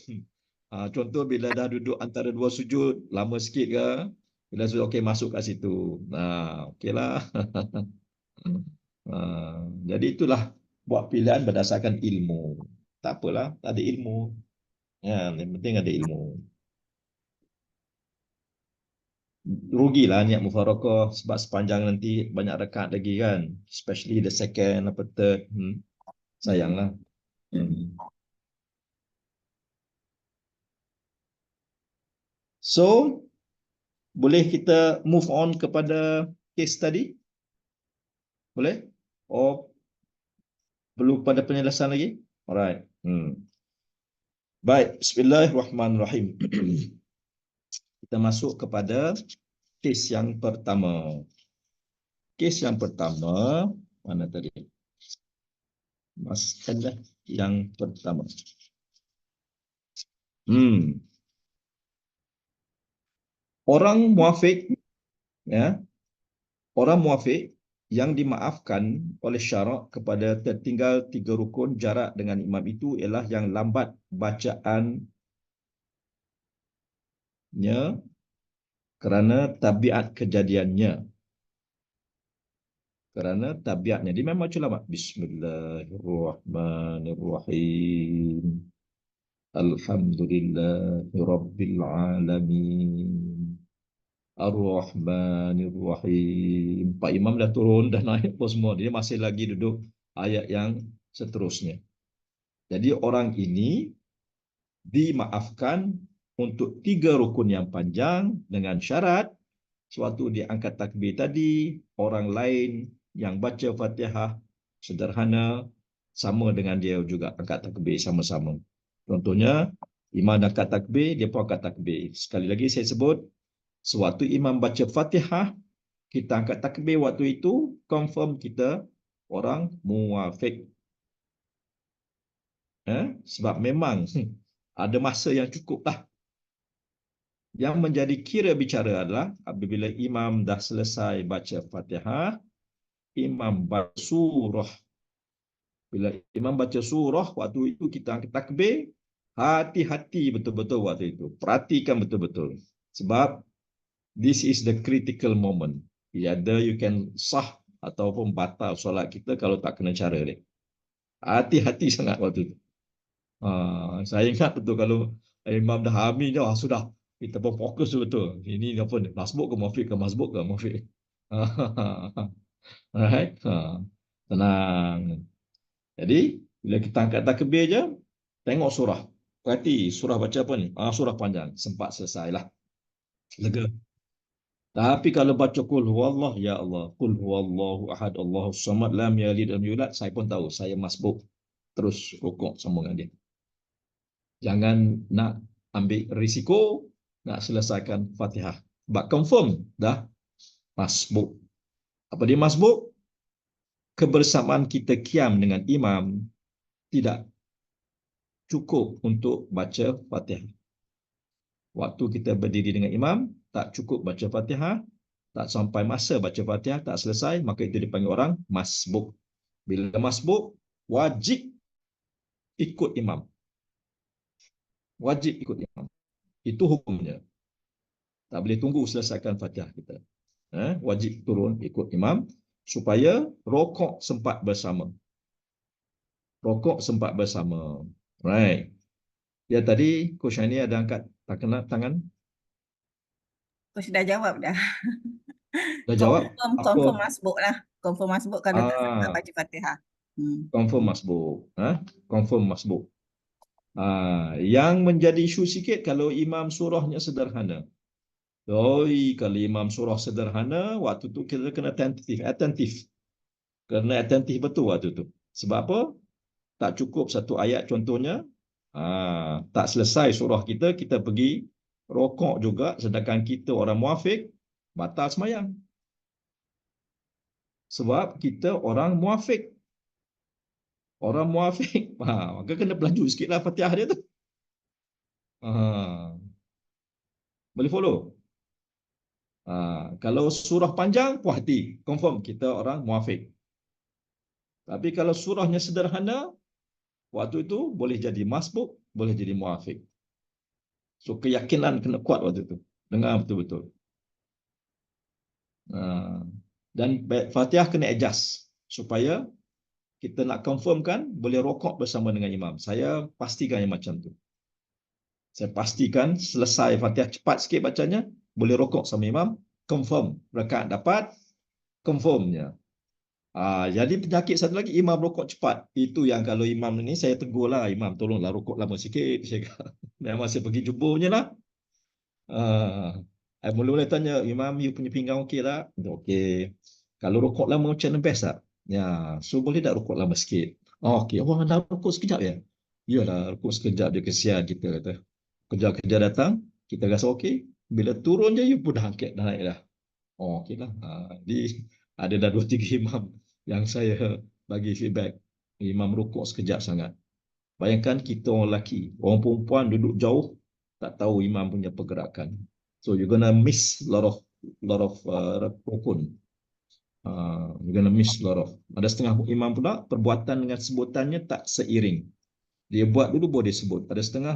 Contoh bila dah duduk antara 2 sujud, lama sikit ke, bila sudah okey masuk kat situ. Okeylah. Jadi itulah buat pilihan berdasarkan ilmu. Tak apalah, tak ada ilmu. Ya, yang penting ada ilmu. Rugilah niat mufarakah sebab sepanjang nanti banyak rakaat lagi kan, especially the second atau third. Sayanglah. So, boleh kita move on kepada case tadi? Boleh? Perlu pada penjelasan lagi? Alright. Baik, bismillahirrahmanirrahim. Kita masuk kepada kes yang pertama. Kes yang pertama, mana tadi? Masalah yang pertama. Orang muafiq, ya, orang muafiq yang dimaafkan oleh syarak kepada tertinggal 3 rukun jarak dengan imam itu ialah yang lambat bacaannya kerana tabiat kejadiannya. Kerana tabiatnya. Dia memang baca lama. Bismillahirrahmanirrahim. Alhamdulillahirrabbilalamin. Ar-Rahmanir-Rahim. Pak Imam dah turun, dah naik pun semua. Dia masih lagi duduk ayat yang seterusnya. Jadi orang ini dimaafkan untuk 3 rukun yang panjang dengan syarat suatu dia angkat takbir tadi, orang lain yang baca Fatihah sederhana sama dengan dia juga angkat takbir sama-sama. Contohnya, imam angkat takbir, dia pun angkat takbir. Sekali lagi saya sebut, sewaktu imam baca Fatihah, kita angkat takbir waktu itu, confirm kita orang muafiq. Sebab memang ada masa yang cukup lah. Yang menjadi kira bicara adalah apabila imam dah selesai baca Fatihah, imam baca surah. Bila imam baca surah, waktu itu kita angkat takbir, hati-hati betul-betul waktu itu. Perhatikan betul-betul. Sebab this is the critical moment. Either you can sah ataupun batal solat kita kalau tak kena cara dia. Hati-hati sangat waktu itu. Saya ingat betul kalau imam dah amin je, sudah kita pun fokus betul. Ini apa ni? Masbuk ke muafiq ke masbuk ke muafiq. Alright. Tenang. Jadi bila kita angkat takbir je, tengok surah. Perhati surah baca apa ni? Surah panjang. Sempat selesailah. Lega. Tapi kalau baca qul huwallah, ya Allah, qul huwallahu ahad, Allahus samad, lam yalid lam yulad, saya pun tahu saya masbuk. Terus rukuk sama dengan dia. Jangan nak ambil risiko nak selesaikan Fatihah. Sebab confirm dah masbuk. Apa dia masbuk? Kebersamaan kita qiyam dengan imam tidak cukup untuk baca Fatihah. Waktu kita berdiri dengan imam, tak cukup baca Fatihah, tak sampai masa baca Fatihah, tak selesai, maka itu dipanggil orang masbuk. Bila masbuk, wajib ikut imam. Wajib ikut imam. Itu hukumnya. Tak boleh tunggu selesaikan Fatihah kita. Wajib turun ikut imam supaya rokok sempat bersama. Rokok sempat bersama. Right. Ya tadi Coach Aini ada angkat tangan. Coach dah jawab dah. Dah jawab? Confirm masbuk lah. Confirm masbuk kalau tak sempat baca Fatihah. Confirm masbuk. Confirm masbuk. Yang menjadi isu sikit kalau imam surahnya sederhana. Kalau imam surah sederhana, waktu tu kita kena attentif. Kena attentif betul waktu tu. Sebab apa? Tak cukup satu ayat contohnya. Tak selesai surah kita, kita pergi rokok juga, sedangkan kita orang muafiq, batal semayang. Sebab kita orang muafiq. Orang muafiq, maka kena pelaju sikitlah Fatihah dia tu. Boleh follow? Kalau surah panjang, puas hati. Confirm kita orang muafiq. Tapi kalau surahnya sederhana, waktu itu boleh jadi masbuk, boleh jadi muafiq. So keyakinan kena kuat waktu itu. Dengar betul-betul. Dan Fatihah kena adjust supaya kita nak confirmkan boleh rokok bersama dengan imam. Saya pastikan yang macam tu. Saya pastikan selesai Fatihah cepat sikit bacanya, boleh rokok sama imam, confirm rakaat dapat, confirmnya. Jadi penyakit satu lagi, imam rokok cepat. Itu yang kalau imam ni saya tegurlah, imam tolonglah rokok lama sikit. Memang saya pergi jumpunya lah. Mula-mula tanya, imam you punya pinggang okey tak? Okey. Kalau rokok lama macam mana best tak? Ya, so boleh tak rokok lama sikit? Okey, dah rokok sekejap ya? Yalah, rokok sekejap dia kesian kita kata. Kerja-kerja datang, kita rasa okey. Bila turun je, you pun dah angkat, dah naik dah. Okey lah. Jadi ada dah 2-3 imam yang saya bagi feedback. Imam rokok sekejap sangat. Bayangkan kita orang lelaki, orang perempuan duduk jauh, tak tahu imam punya pergerakan. So you're gonna miss lot of rukun. You're gonna miss lot of. Ada setengah imam pula perbuatan dengan sebutannya tak seiring. Dia buat dulu baru dia sebut. Ada setengah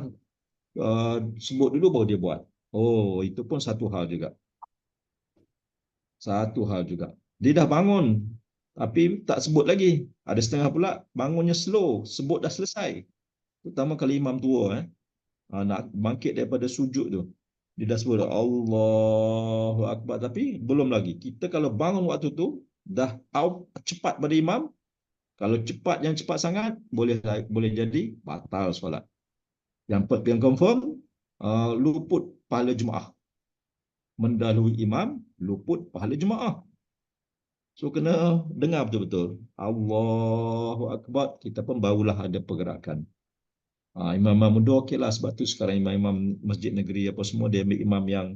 sebut dulu baru dia buat. Itu pun satu hal juga. Dia dah bangun tapi tak sebut lagi. Ada setengah pula bangunnya slow, sebut dah selesai. Terutama kalau imam tua nak bangkit daripada sujud tu, dia dah sebut Allahu Akbar tapi belum lagi. Kita kalau bangun waktu tu dah out cepat pada imam. Kalau yang cepat sangat boleh jadi batal solat. Yang confirm luput pahala jemaah. Mendahului imam, luput pahala jemaah. So kena dengar betul-betul. Allahu Akbar, kita pun barulah ada pergerakan. Imam-imam muda okeylah, sebab tu sekarang imam-imam masjid negeri apa semua dia ambil imam yang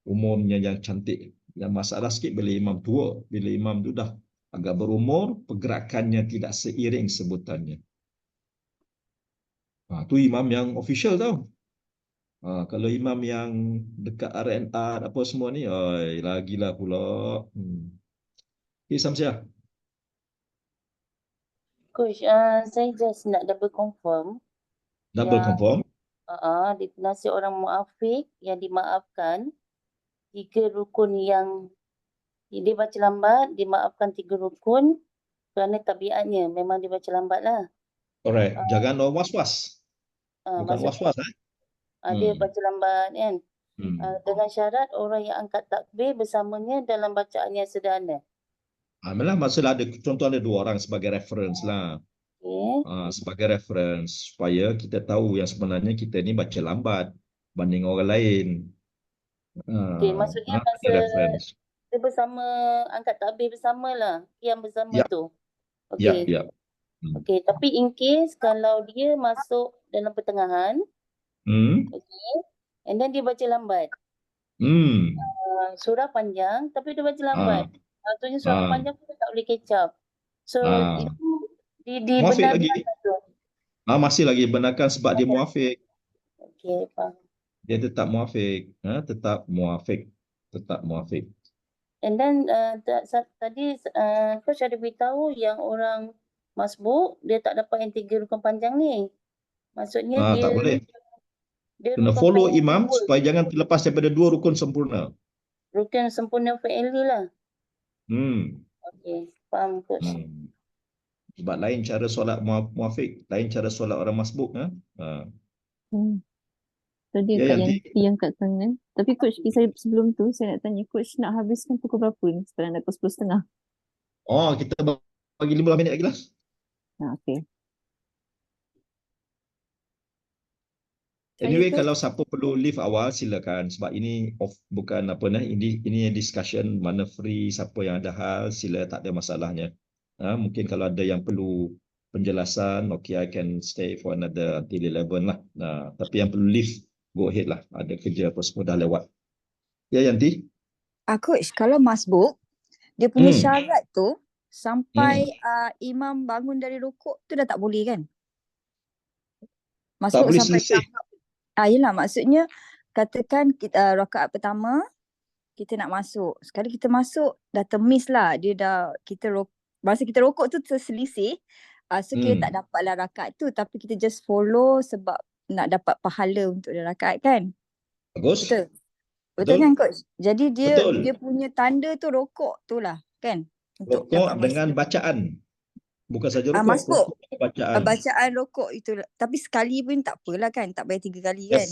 umurnya yang cantik. Yang masalah sikit bila imam tua, bila imam tu dah agak berumur, pergerakannya tidak seiring sebutannya. Tu imam yang official tau. Kalau imam yang dekat RNR apa semua ni, lagilah pula. Samsiah. Coach, saya just nak double confirm. Confirm. Definisi orang muafiq yang dimaafkan 3 rukun yang dia baca lambat, dimaafkan 3 rukun kerana tabiatnya memang dia baca lambat lah. Alright, jangan was-was. Bukan Maksudnya was-was, eh? dia baca lambat kan. Dengan syarat orang yang angkat takbir bersamanya dalam bacaan yang sederhana. Memang masalah ada contoh ada 2 orang sebagai reference lah. Sebagai reference supaya kita tahu yang sebenarnya kita ni baca lambat banding orang lain. Okey, maksudnya masa Reference. dia bersama angkat takbir bersama lah, yang bersama tu. Ya, Okey. ya. Okey, tapi in case kalau dia masuk dalam pertengahan, okey, and then dia baca lambat. Surah panjang tapi dia baca lambat. Maksudnya surah panjang pun tak boleh catch up. So itu Muafiq lagi. dibenarkan tu. Masih lagi benarkan sebab dia muafiq. Okey, faham. Dia tetap muafiq, tetap muafiq, tetap muafiq. And then tadi Coach ada beritahu yang orang masbuk dia tak dapat yang 3 rukun panjang ni. Maksudnya dia Tak boleh. Dia Kena lupakan follow yang imam 2. supaya jangan terlepas daripada 2 rukun sempurna. Rukun sempurna fi'li lah. Okey, faham Coach. Sebab lain cara solat muafiq, lain cara solat orang masbuk. Tadi Ya, Kak Yanti. Yanti yang kat tangan. Tapi Coach, saya sebelum tu saya nak tanya Coach nak habiskan pukul berapa ni? Sekarang dah pukul 10.30. Kita bagi 15 minit lagi lah. Okey. Anyway, kalau siapa perlu leave awal silakan sebab ini bukan ini discussion mana free, siapa yang ada hal sila, tak ada masalahnya. Mungkin kalau ada yang perlu penjelasan, okay, I can stay for another until 11 lah. Tapi yang perlu leave, go ahead lah. Ada kerja apa semua dah lewat. Ya, Yanti? Coach, kalau masbuk, dia punya syarat tu sampai imam bangun dari rukuk tu dah tak boleh kan? Masbuk tak boleh sampai selesai. yelah, maksudnya katakan kita, rakaat pertama kita nak masuk. Sekali kita masuk dah termiss lah. Dia dah masa kita rokok tu terselisih. So kita tak dapatlah rakaat tu, tapi kita just follow sebab nak dapat pahala untuk dia rakaat kan? Bagus. Betul kan Coach? Jadi dia Betul. dia punya tanda tu rokok tu lah kan? Untuk Rokok dapat dengan bacaan. Bukan saja rokok. masbuk. Bacaan. Bacaan rokok itu. Tapi sekali pun tak apalah kan? Tak payah 3 kali kan?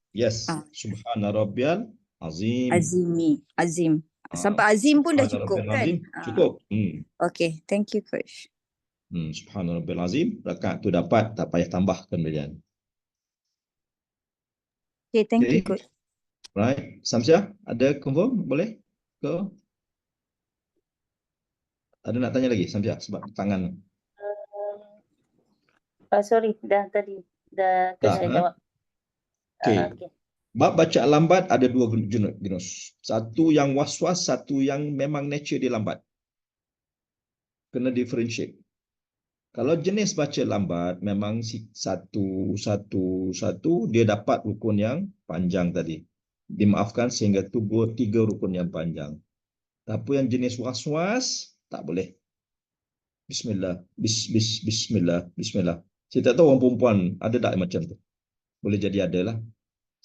Yes. Subhana rabbiyal azim. Azim. Sampai azim pun dah Subhana cukup rabbiyal kan? azim. Cukup. Okay, thank you Coach. Subhana rabbiyal azim. Rakaat tu dapat, tak payah tambah kemudian. Okay, thank you Coach. Right. Samsia, ada confirm? Boleh? Ke? Ada nak tanya lagi Samsia sebab tangan. Sorry, dah tadi. Dah saya jawab. Okay. Bab bacaan lambat ada 2 jenis. Satu yang was-was, satu yang memang nature dia lambat. Kena differentiate. Kalau jenis baca lambat memang satu dia dapat rukun yang panjang tadi. Dimaafkan sehingga 3 rukun yang panjang. Tapi yang jenis was-was tak boleh. Bismillah, bismillah. Saya tak tahu orang perempuan ada tak macam tu. Boleh jadi ada lah.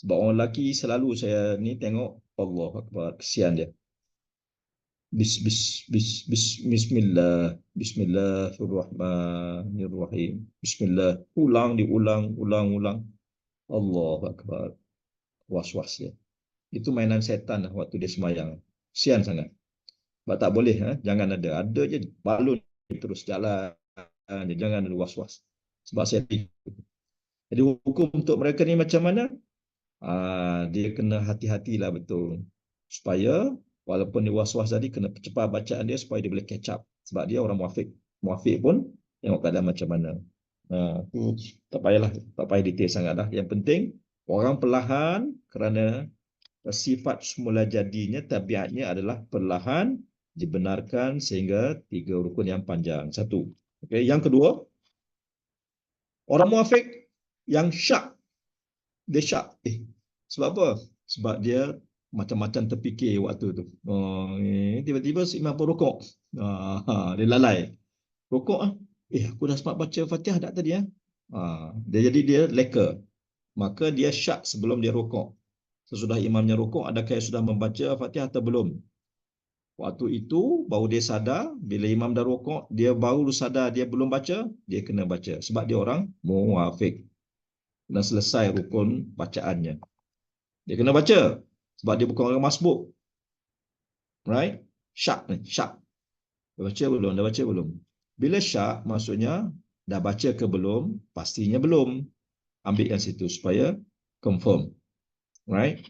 Sebab orang lelaki selalu saya ni tengok Allah Akbar, kesian dia. Bismillah, bismillahirrahmanirrahim. Bismillah, diulang. Allah Akbar. Was-was dia. Itu mainan setan lah waktu dia semayang. Kesian sangat. Sebab tak boleh, jangan ada. Ada je balun terus jalan. Jangan ada was-was. Sebab saya jadi hukum untuk mereka ni macam mana? Dia kena hati-hatilah betul. Supaya walaupun dia was-was tadi, kena cepat bacaan dia supaya dia boleh catch up. Sebab dia orang muafiq. Muafiq pun tengok keadaan macam mana. Tak payah detail sangat lah. Yang penting orang perlahan kerana sifat semula jadinya, tabiatnya adalah perlahan dibenarkan sehingga 3 rukun yang panjang. Satu. Okay. Yang kedua, orang muafiq yang syak. Dia syak. Sebab apa? Sebab dia macam-macam terfikir waktu tu. Tiba-tiba si imam pun rukuk. Dia lalai. Rukuk aku dah sempat baca Fatihah tak tadi jadi dia leka. Maka dia syak sebelum dia rukuk. Sesudah imamnya rukuk, adakah dia sudah membaca Fatihah atau belum? Waktu itu baru dia sadar, bila imam dah rukuk, dia baru sadar dia belum baca, dia kena baca. Sebab dia orang muwafiq. Kena selesai rukun bacaannya. Dia kena baca. Sebab dia bukan orang masbuk. Right? Syak ni, syak. Dah baca belum? Dah baca belum? Bila syak, maksudnya dah baca ke belum? Pastinya belum. Ambil yang situ supaya confirm. Right?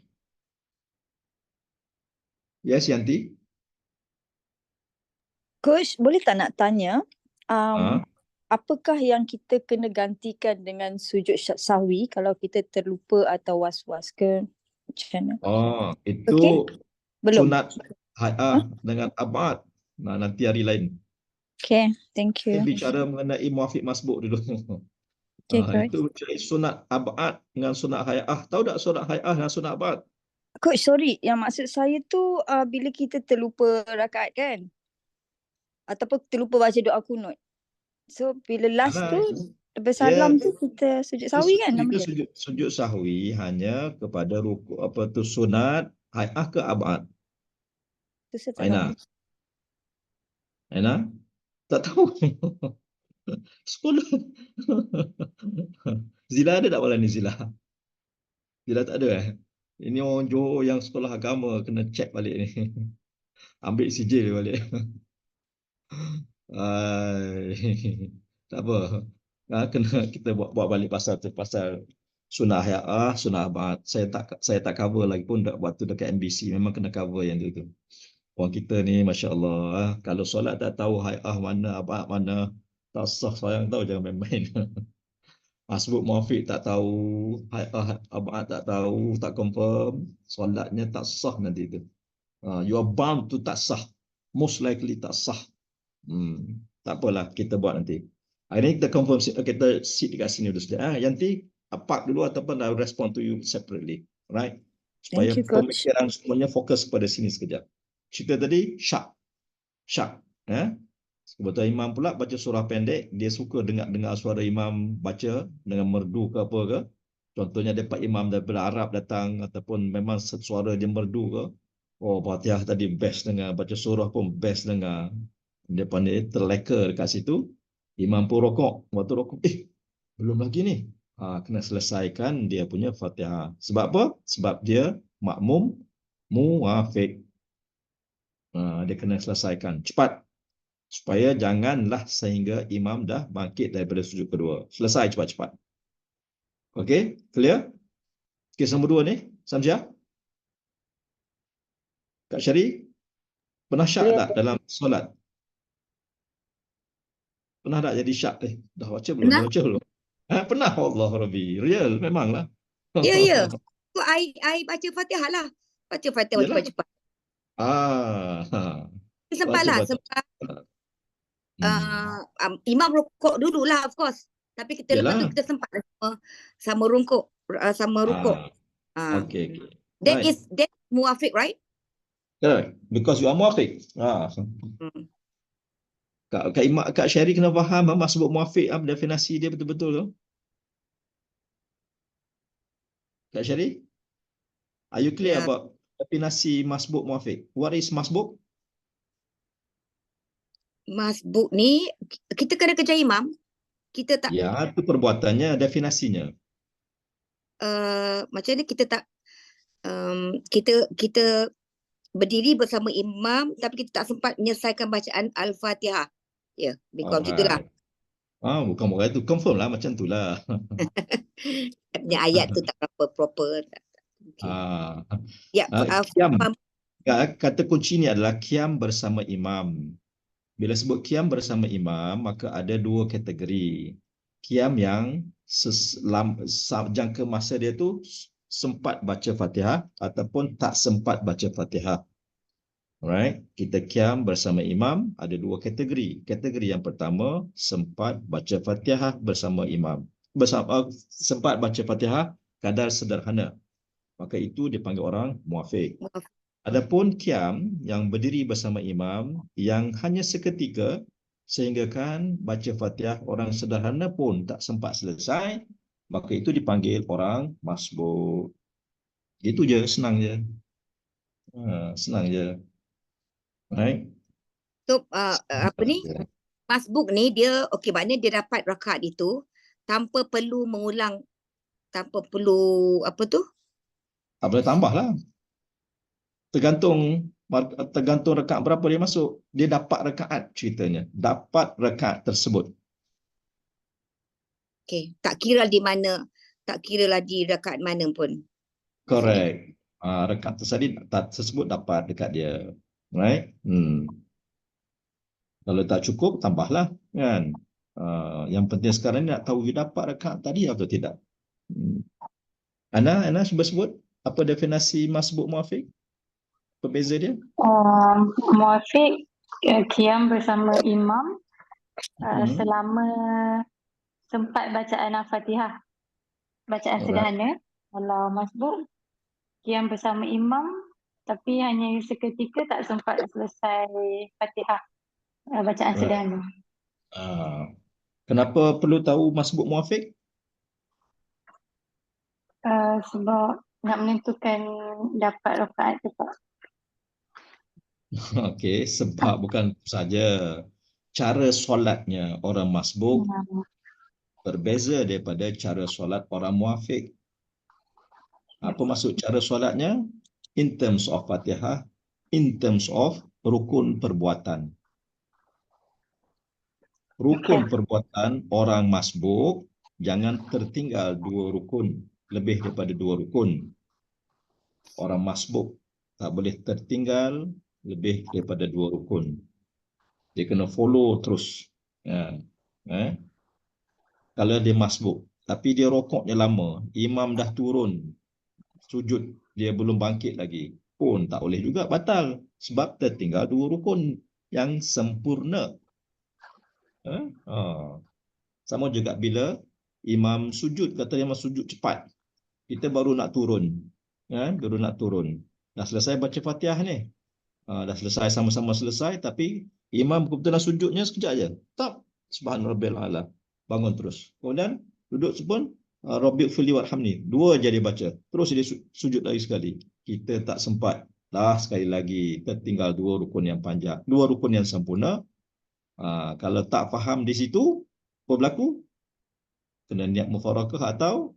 Yes, Yanti? Coach, boleh tak nak tanya, Ha? apakah yang kita kena gantikan dengan sujud sahwi kalau kita terlupa atau was-was ke? Macam mana? Oh, itu Okey? Belum? sunat hay'ah dengan abad. Nah, nanti hari lain. Okay, thank Kita you. bicara mengenai muafiq masbuk dulu. Okay, Coach. Itu sunat abad dengan sunat hay'ah. Tahu tak sunat hay'ah dan sunat abad? Coach, sorry. Yang maksud saya tu bila kita terlupa rakaat kan? Ataupun terlupa baca doa kunut. So, bila last tu, lepas salam tu kita sujud sahwi kan nama Itu dia? sujud sahwi hanya kepada ruku apa tu sunat hay'ah ke abad. Tu saya tak tahu. Aina. Aina? Tak tahu. Sekolah. Zila ada tak malam ni Zila? Zila tak ada eh? Ini orang Johor yang sekolah agama kena check balik ni. Ambil sijil balik. Tak apa. Kena kita buat balik pasal sunnah hay'ah, sunnah abad. Saya tak cover lagi pun waktu dekat MBC memang kena cover yang tu. Orang kita ni masya-Allah, kalau solat tak tahu hay'ah mana, abad mana, tak sah, sayang tahu, jangan main-main. Masbuk muafiq tak tahu, hay'ah abad tak tahu, tak confirm, solatnya tak sah nanti tu. You are bound to tak sah. Most likely tak sah. Tak apalah, kita buat nanti. Hari ni kita confirm, kita sit dekat sini dulu sekejap. Yanti, apart dulu ataupun I'll respond to you separately. Right? Supaya pemikiran semuanya fokus pada sini sekejap. Cerita tadi, syak. Syak. Kebetulan imam pula baca surah pendek, dia suka dengar suara imam baca dengan merdu ke apa ke. Contohnya dapat imam daripada Arab datang ataupun memang suara dia merdu ke. Oh, Fatihah tadi best dengar, baca surah pun best dengar. Dia pandai terleka dekat situ. Imam pun rokok. Waktu rokok, belum lagi ni. Kena selesaikan dia punya Fatihah. Sebab apa? Sebab dia makmum muwafiq. Dia kena selesaikan cepat. Supaya janganlah sehingga imam dah bangkit daripada sujud kedua. Selesai cepat-cepat. Okey? Clear? Kes nombor 2 ni, Samsia? Kak Syari? Pernah syak tak dalam solat? Pernah tak jadi syak? Dah baca belum? Dah baca belum? Pernah, Allah Rabbi. Real, memanglah. Ya. So, I baca Fatihah lah. Baca Fatihah cepat-cepat. Sempatlah. Sebab imam rukuk dululah, of course. Tapi kita lepas tu kita sempat sama rukuk. Okay. That is muwafiq, right? Correct. Because you are muwafiq. Kak Syari kena faham masbuk muwafiq, definisi dia betul-betul tu. Kak Syari? Are you clear about definisi masbuk muwafiq? What is masbuk? Masbuk ni kita kena kejar imam. Kita tak. Ya, itu perbuatannya, definisinya. Macam ni kita tak kita berdiri bersama imam tapi kita tak sempat menyelesaikan bacaan Al-Fatihah. Ya, lebih kurang gitulah. Bukan itu, confirm lah macam itulah. Ayat tu tak berapa proper. Kata kunci ni adalah qiyam bersama imam. Bila sebut qiyam bersama imam, maka ada 2 kategori. Qiyam yang jangka masa dia tu sempat baca Fatihah ataupun tak sempat baca Fatihah. Alright, kita qiyam bersama imam ada 2 kategori. Kategori yang pertama, sempat baca Fatihah bersama imam. Sempat baca Fatihah kadar sederhana. Maka itu dipanggil orang muwafiq. Adapun qiyam yang berdiri bersama imam yang hanya seketika sehingga kan baca Fatihah orang sederhana pun tak sempat selesai, maka itu dipanggil orang masbuk. Itu je, senang je. Senang je. Right? So apa ni? Masbuk ni dia okey, maknanya dia dapat rakaat itu tanpa perlu mengulang, tanpa perlu apa tu? Tak boleh tambah lah. Tergantung rakaat berapa dia masuk. Dia dapat rakaat ceritanya. Dapat rakaat tersebut. Okey, tak kira di mana, tak kira lah di rakaat mana pun. Correct. Rakaat tersebut dapat dekat dia. Right? Kalau tak cukup, tambahlah. Kan? Yang penting sekarang ni nak tahu dia dapat rakaat tadi atau tidak. Ana cuba sebut apa definisi masbuk muafiq? Perbeza dia? Muafiq qiyam bersama imam selama sempat bacaan Al-Fatihah, bacaan sederhana. Kalau masbuk qiyam bersama imam tapi hanya seketika tak sempat selesai Fatihah, bacaan sederhana. Kenapa perlu tahu masbuk muafiq? Sebab nak menentukan dapat rakaat tepat. Okey, sebab bukan saja cara solatnya orang masbuk berbeza daripada cara solat orang muafiq. Apa maksud cara solatnya? In terms of Fatihah, in terms of rukun perbuatan. Rukun perbuatan orang masbuk jangan tertinggal 2 rukun, lebih daripada 2 rukun. Orang masbuk tak boleh tertinggal lebih daripada 2 rukun. Dia kena follow terus. Kalau dia masbuk, tapi dia rokoknya lama, imam dah turun sujud, dia belum bangkit lagi, pun tak boleh juga, batal. Sebab tertinggal 2 rukun yang sempurna. Sama juga bila imam sujud, kata imam sujud cepat, kita baru nak turun. Baru nak turun. Dah selesai baca Fatihah ni. Dah selesai, sama-sama selesai, tapi imam kebetulan sujudnya sekejap je. Tak, subhanarabbiyal a'la. Bangun terus. Kemudian duduk pun Rabbighfirli warhamni. 2 je dia baca. Terus dia sujud lagi sekali. Kita tak sempat. Dah sekali lagi tertinggal 2 rukun yang panjang, 2 rukun yang sempurna. Kalau tak faham di situ, apa berlaku? Kena niat mufarakah atau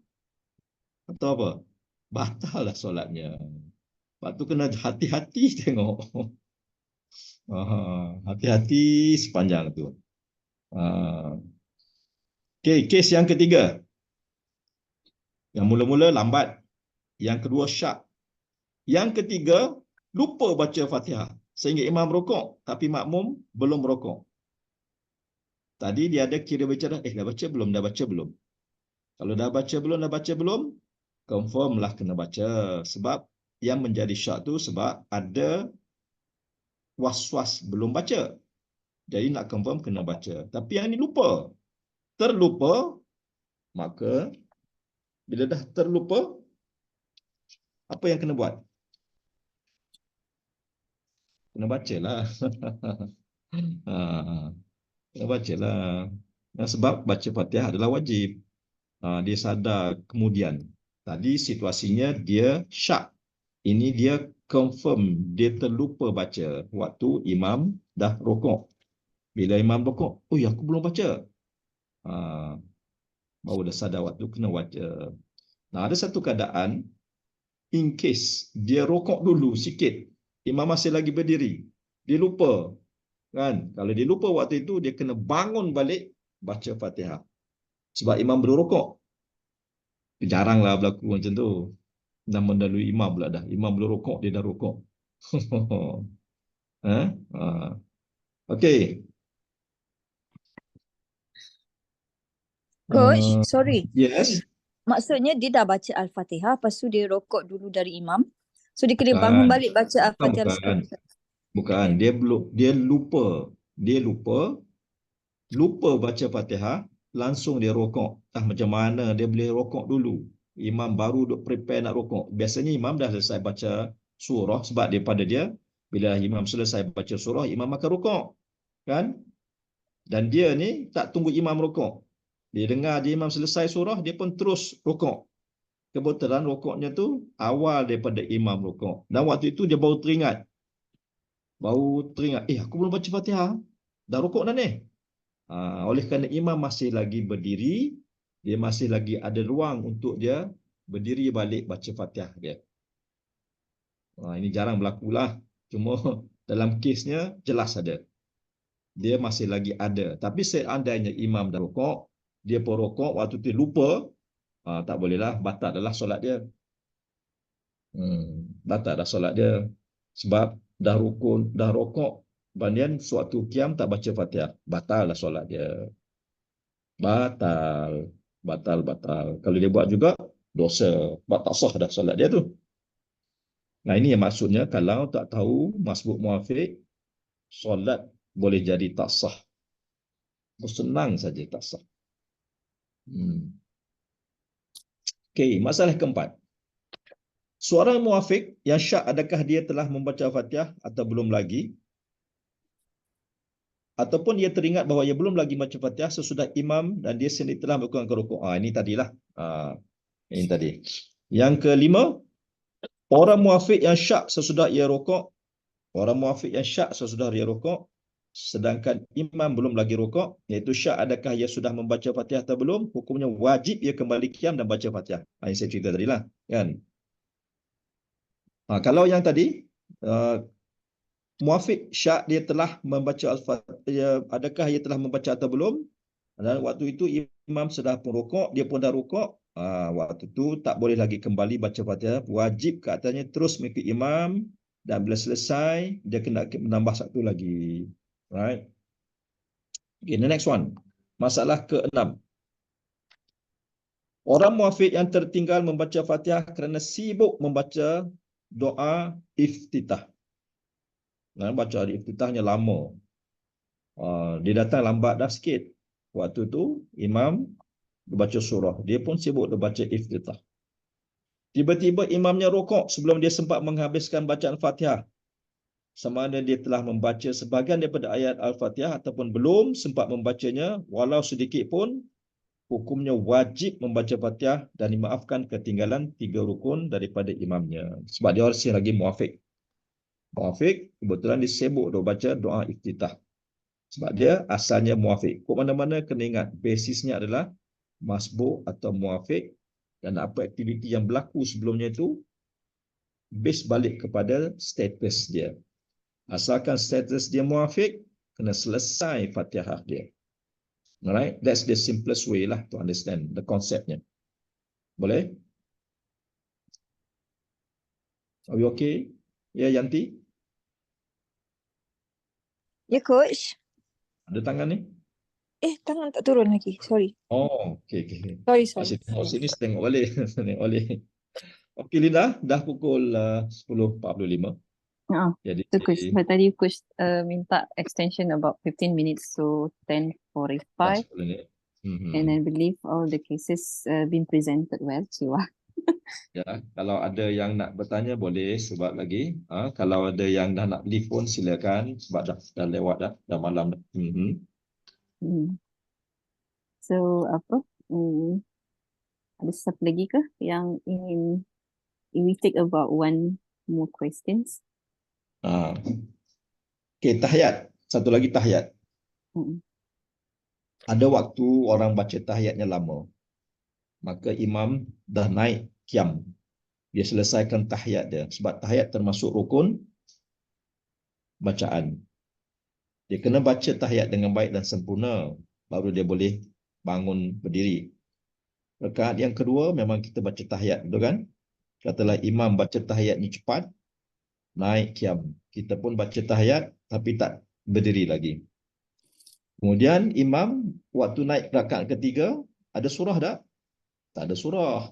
apa? Batal lah solatnya. Lepas tu kena hati-hati tengok. Hati-hati sepanjang tu. Okey, kes yang ketiga. Yang mula-mula lambat. Yang kedua syak. Yang ketiga, lupa baca Fatihah sehingga imam rokok tapi makmum belum rokok. Tadi dia ada kira bicara, dah baca belum, dah baca belum. Kalau dah baca belum, confirm lah kena baca. Sebab yang menjadi syak tu sebab ada was-was belum baca. Jadi nak confirm kena baca. Tapi yang ni lupa. Terlupa, maka bila dah terlupa, apa yang kena buat? Kena bacalah. Kena bacalah. Sebab baca Fatihah adalah wajib. Dia sadar kemudian. Tadi situasinya dia syak. Ini dia confirm, dia terlupa baca waktu imam dah rokok. Bila imam rokok, aku belum baca. Baru dah sadar waktu kena baca. Ada satu keadaan, in case dia rokok dulu sikit, imam masih lagi berdiri, dia lupa. Kalau dia lupa waktu itu, dia kena bangun balik baca Fatihah. Sebab imam belum rokok. Jaranglah berlaku macam tu. Dah mendalui imam pula dah. Imam belum rokok, dia dah rokok. Okey. Coach, sorry. Yes. Maksudnya dia dah baca Al-Fatihah, lepas tu dia rokok dulu dari imam. So dia kena bangun balik baca Al-Fatihah. Bukan. Dia lupa baca Fatihah, langsung dia rokok. Macam mana dia boleh rokok dulu? Imam baru duk prepare nak rokok. Biasanya imam dah selesai baca surah, sebab daripada dia, bila imam selesai baca surah, imam akan rokok. Dan dia ni tak tunggu imam rokok. Dia dengar je imam selesai surah, dia pun terus rokok. Kebetulan rokoknya tu awal daripada imam rokok. Dan waktu itu dia baru teringat. baru teringat, aku belum baca Fatihah. Dah rukuk dah ni. Oleh kerana imam masih lagi berdiri, dia masih lagi ada ruang untuk dia berdiri balik baca Fatihah dia. Ini jarang berlaku lah. Cuma dalam kesnya jelas ada. Dia masih lagi ada. Tapi seandainya imam dah rukuk, dia pun rukuk, waktu tu lupa, tak bolehlah, batal adalah solat dia. Batal dah solat dia. Sebab dah rukun, dah rukuk, kemudian suatu qiyam tak baca Fatihah, batal dah solat dia. Batal. Kalau dia buat juga, dosa. Sebab tak sah dah solat dia tu. Nah, ini yang maksudnya, kalau tak tahu masbuk muafiq, solat boleh jadi tak sah. Senang saja tak sah. Okey, masalah keempat. Seorang muafiq yang syak, adakah dia telah membaca Fatihah atau belum lagi? Ataupun dia teringat bahawa dia belum lagi baca Fatihah sesudah imam dan dia sendiri telah melakukan rukuk. Ini tadilah. Ini tadi. Yang kelima, orang muafiq yang syak sesudah ia rukuk. Orang muafiq yang syak sesudah ia rukuk, sedangkan imam belum lagi rukuk, iaitu syak adakah ia sudah membaca Fatihah atau belum, hukumnya wajib ia kembali qiyam dan baca Fatihah. Yang saya cerita tadilah, kan? Kalau yang tadi, muafiq syak dia telah membaca Al-Fatihah, adakah ia telah membaca atau belum? Dan waktu itu imam sudah pun rukuk, dia pun dah rukuk, waktu itu tak boleh lagi kembali baca Fatihah, wajib katanya terus mengikut imam, dan bila selesai dia kena menambah satu lagi. Right? Okay, the next one. Masalah ke-6. Orang muafiq yang tertinggal membaca Fatihah kerana sibuk membaca doa iftitah. Baca iftitahnya lama. Dia datang lambat dah sikit. Waktu tu imam baca surah. Dia pun sibuk dia baca iftitah. Tiba-tiba imamnya rukuk sebelum dia sempat menghabiskan bacaan Fatihah. Sama ada dia telah membaca sebahagian daripada ayat Al-Fatihah ataupun belum sempat membacanya, walau sedikit pun, hukumnya wajib membaca Fatihah dan dimaafkan ketinggalan 3 rukun daripada imamnya. Sebab dia masih lagi muafiq. Muafiq, kebetulan dia sibuk dia baca doa iftitah. Sebab dia asalnya muafiq. Kok mana-mana kena ingat, basisnya adalah masbuk atau muafiq, dan apa aktiviti yang berlaku sebelumnya itu, base balik kepada status dia. Asalkan status dia muafiq, kena selesai Fatihah dia. Alright, that's the simplest way lah to understand the conceptnya. Boleh? Are we okay? Ya, Yanti? Ya, Coach. Ada tangan ni? Tangan tak turun lagi. Sorry. Oh, okay. Sorry. Masih tengok sini, tengok balik. Tengok balik. Okey, Linda, dah pukul 10.45. Jadi Coach, tadi Coach minta extension about 15 minutes to 10:45. And I believe all the cases been presented well. Ya, kalau ada yang nak bertanya boleh sebab lagi. Kalau ada yang dah nak leave pun silakan sebab dah lewat dah malam dah. So ada satu lagi ke yang ingin we take about one more questions? Okay, tahiyat. Satu lagi tahiyat. Ada waktu orang baca tahiyatnya lama. Maka imam dah naik qiyam. Dia selesaikan tahiyat dia. Sebab tahiyat termasuk rukun bacaan. Dia kena baca tahiyat dengan baik dan sempurna. Baru dia boleh bangun berdiri. Rakaat yang kedua memang kita baca tahiyat. Betul kan? Katalah imam baca tahiyat ni cepat. Naik qiyam. Kita pun baca tahiyat tapi tak berdiri lagi. Kemudian imam waktu naik rakaat ketiga, ada surah tak? Tak ada surah.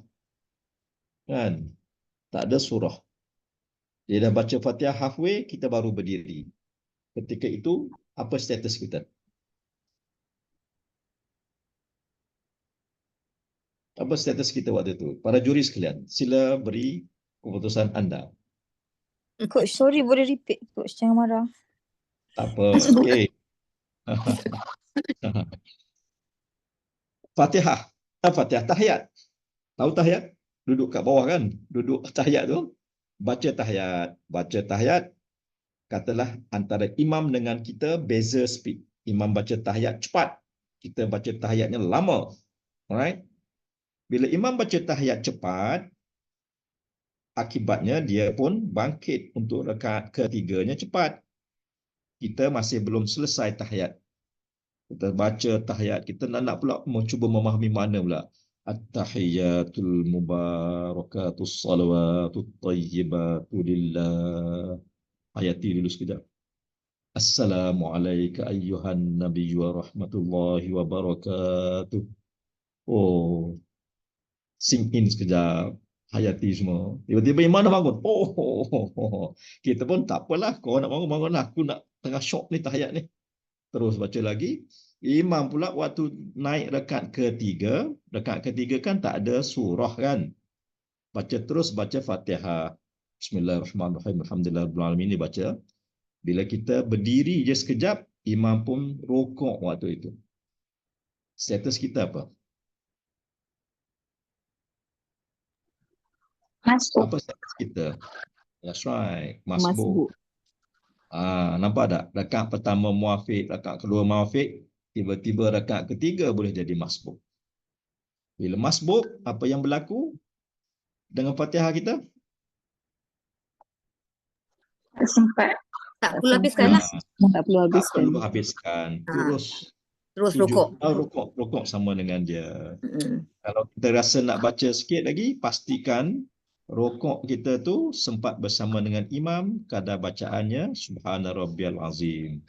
Kan? Tak ada surah. Dia dah baca Fatihah halfway, kita baru berdiri. Ketika itu, apa status kita? Apa status kita waktu itu? Para juri sekalian, sila beri keputusan anda. Coach, sorry, boleh repeat? Coach, jangan marah. Tak apa, okey. Fatihah. Fatihah, tahiyat. Tahu tahiyat? Duduk kat bawah kan? Duduk tahiyat tu. Baca tahiyat. katalah antara imam dengan kita beza speed. Imam baca tahiyat cepat, kita baca tahiyatnya lama. Alright? Bila imam baca tahiyat cepat, akibatnya dia pun bangkit untuk rakaat ketiganya cepat. Kita masih belum selesai tahiyat. Kita baca tahiyat, kita nak pula cuba memahami mana pula. At-tahiyatul mubarakatus salawatut tayyibatu lillah. Ayati dulu sekejap. Assalamualaikum ayyuhan nabi wa rahmatullahi wa barakatuh. Oh, sink in sekejap. Hayati semua. Tiba-tiba imam dah bangun. Kita pun tak apalah. Kau nak bangun, bangunlah. Aku nak tengah syok ni tahiyat ni. Terus baca lagi. Imam pula waktu naik rakaat ketiga kan tak ada surah kan. Baca terus, baca Fatihah. Bismillahirrahmanirrahim. Alhamdulillahirrahmanirrahim. Ini baca. Bila kita berdiri je sekejap, imam pun rokok waktu itu. Status kita apa? Masbuk. Apa status kita? That's right. Masbuk. Nampak tak? Rakaat pertama muafiq, rakaat kedua muafiq, tiba-tiba rakaat ketiga boleh jadi masbuk. Bila masbuk, apa yang berlaku dengan Fatihah kita? Sempat. Tak perlu habiskan lah. Tak perlu Tak habiskan. perlu habiskan. Terus sujud. rokok. Rokok sama dengan dia. Kalau kita rasa nak baca sikit lagi, pastikan rokok kita tu sempat bersama dengan imam, kadar bacaannya Subhana Rabbiyal Azim.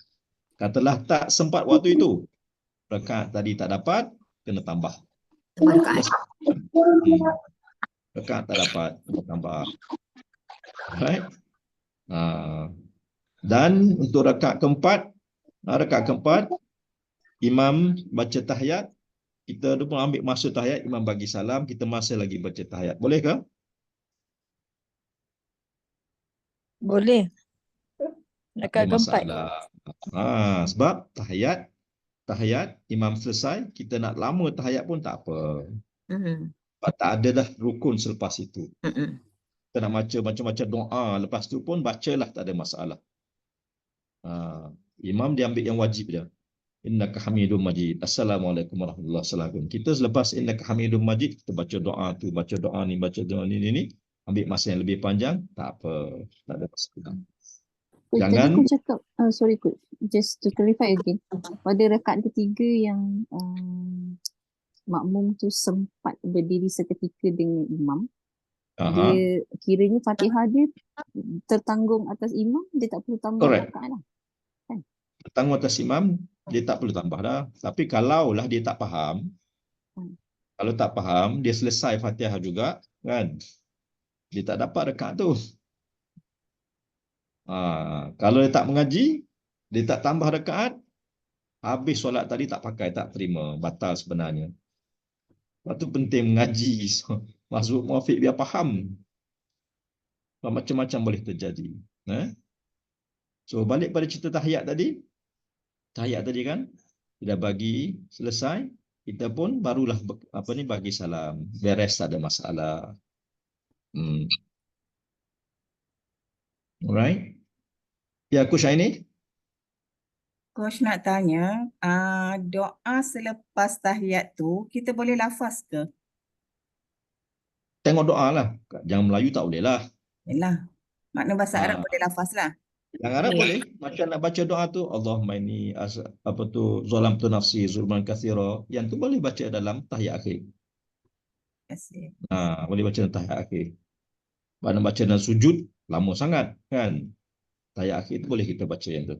Katalah tak sempat waktu itu, rakaat tadi tak dapat, kena tambah. Rakaat tak dapat, kena tambah. Right? Dan untuk rakaat keempat, imam baca tahiyat, kita pun ambil masa tahiyat, imam bagi salam, kita masih lagi baca tahiyat. Boleh ke? Boleh. Rakaat keempat. Sebab tahiyat imam selesai, kita nak lama tahiyat pun tak apa. Sebab tak ada dah rukun selepas itu. Kita nak baca macam-macam doa, lepas tu pun bacalah, tak ada masalah. Imam dia ambil yang wajib je. Innaka Hamidum Majid. Assalamualaikum warahmatullahi wabarakatuh. Kita selepas Innaka Hamidum Majid, kita baca doa tu, baca doa ni, baca doa ni. Ambil masa yang lebih panjang, tak apa. Tak ada masalah. Jangan. Tadi aku cakap, sorry Coach, just to clarify again. Pada rakaat ketiga yang makmum tu sempat berdiri seketika dengan imam, dia kiranya Fatihah dia tertanggung atas imam, dia tak perlu tambah rakaat lah. Kan? Tertanggung atas imam, dia tak perlu tambah dah. Tapi kalaulah dia tak faham, kalau tak faham, dia selesai Fatihah juga, kan? Dia tak dapat rakaat tu. Kalau dia tak mengaji, dia tak tambah rakaat, habis solat tadi tak pakai, tak terima, batal sebenarnya. Sebab tu penting mengaji. Masuk muafiq biar faham. Macam-macam boleh terjadi. So balik pada cerita tahiyat tadi. Tahiyat tadi kan, kita bagi selesai, kita pun barulah bagi salam. Beres, tak ada masalah. Alright. Ya, Coach Aini. Coach nak tanya, doa selepas tahiyat tu kita boleh lafaz ke? Tengok doa lah. Jangan Melayu tak boleh lah. Yalah. Makna bahasa Arab boleh lafaz lah. Yang Arab boleh. Macam nak baca doa tu, Allahumma inni zalamtu nafsi zulman katsira. Yang tu boleh baca dalam tahiyat akhir. Boleh baca dalam tahiyat akhir. Mana baca dalam sujud, lama sangat kan. Tahiyat akhir tu boleh kita baca yang tu.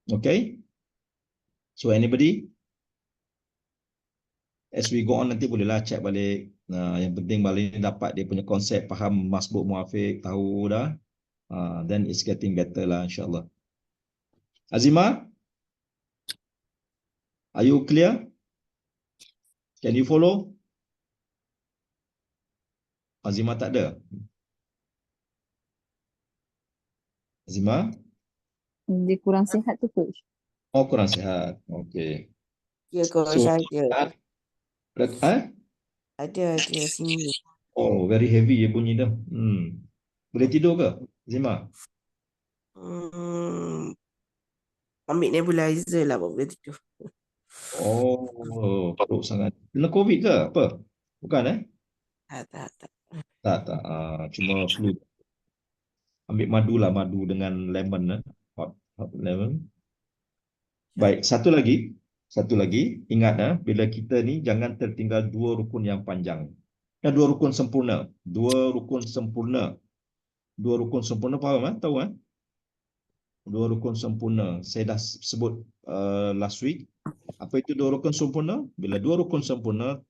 Okay. So anybody? As we go on nanti bolehlah check balik. Yang penting balik ni dapat dia punya konsep, faham masbuk muafiq, tahu dah. Then it's getting better lah insyaAllah. Azima? Are you clear? Can you follow? Azima tak ada? Azima? Dia kurang sihat tu Coach. Oh, kurang sihat. Okay. Ya, Coach, ada. Ada Ada sini. Oh, very heavy ya bunyi dah. Boleh tidur ke, Zima? Ambil nebulizer lah baru boleh tidur. Oh, teruk sangat. Kena COVID ke apa? Bukan Tak. Tak. Cuma flu. Ambil madu lah, madu dengan lemon hot lemon. Baik, satu lagi, ingat bila kita ni jangan tertinggal dua rukun yang panjang. Dua rukun sempurna. Dua rukun sempurna, faham tahu Dua rukun sempurna. Saya dah sebut last week. Apa itu dua rukun sempurna? Bila dua rukun sempurna,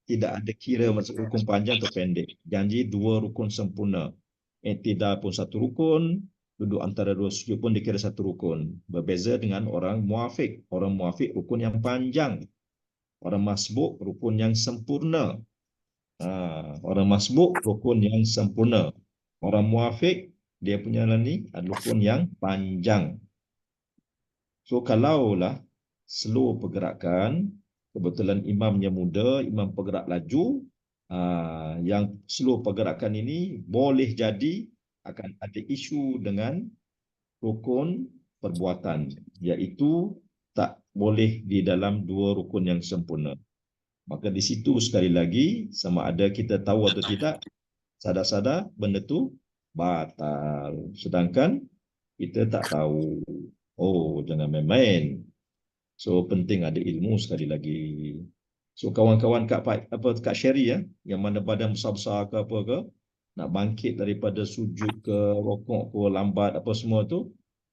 tidak ada kira masuk rukun panjang atau pendek. Janji dua rukun sempurna. I'tidal pun satu rukun, duduk antara dua sujud pun dikira satu rukun. Berbeza dengan orang muafiq. Orang muafiq rukun yang panjang. Orang masbuk rukun yang sempurna. Orang masbuk rukun yang sempurna. Orang muafiq dia punya ni rukun yang panjang. So kalaulah slow pergerakan, kebetulan imamnya muda, imam pergerak laju, yang slow pergerakan ini boleh jadi akan ada isu dengan rukun perbuatan, iaitu tak boleh di dalam dua rukun yang sempurna. Maka di situ sekali lagi, sama ada kita tahu atau tidak, sadar-sadar benda tu batal. Sedangkan kita tak tahu. Oh, jangan main-main. So penting ada ilmu sekali lagi. So kawan-kawan Kak Sherry yang mana badan besar-besar ke apa ke, nak bangkit daripada sujud ke rokok ke lambat apa semua tu,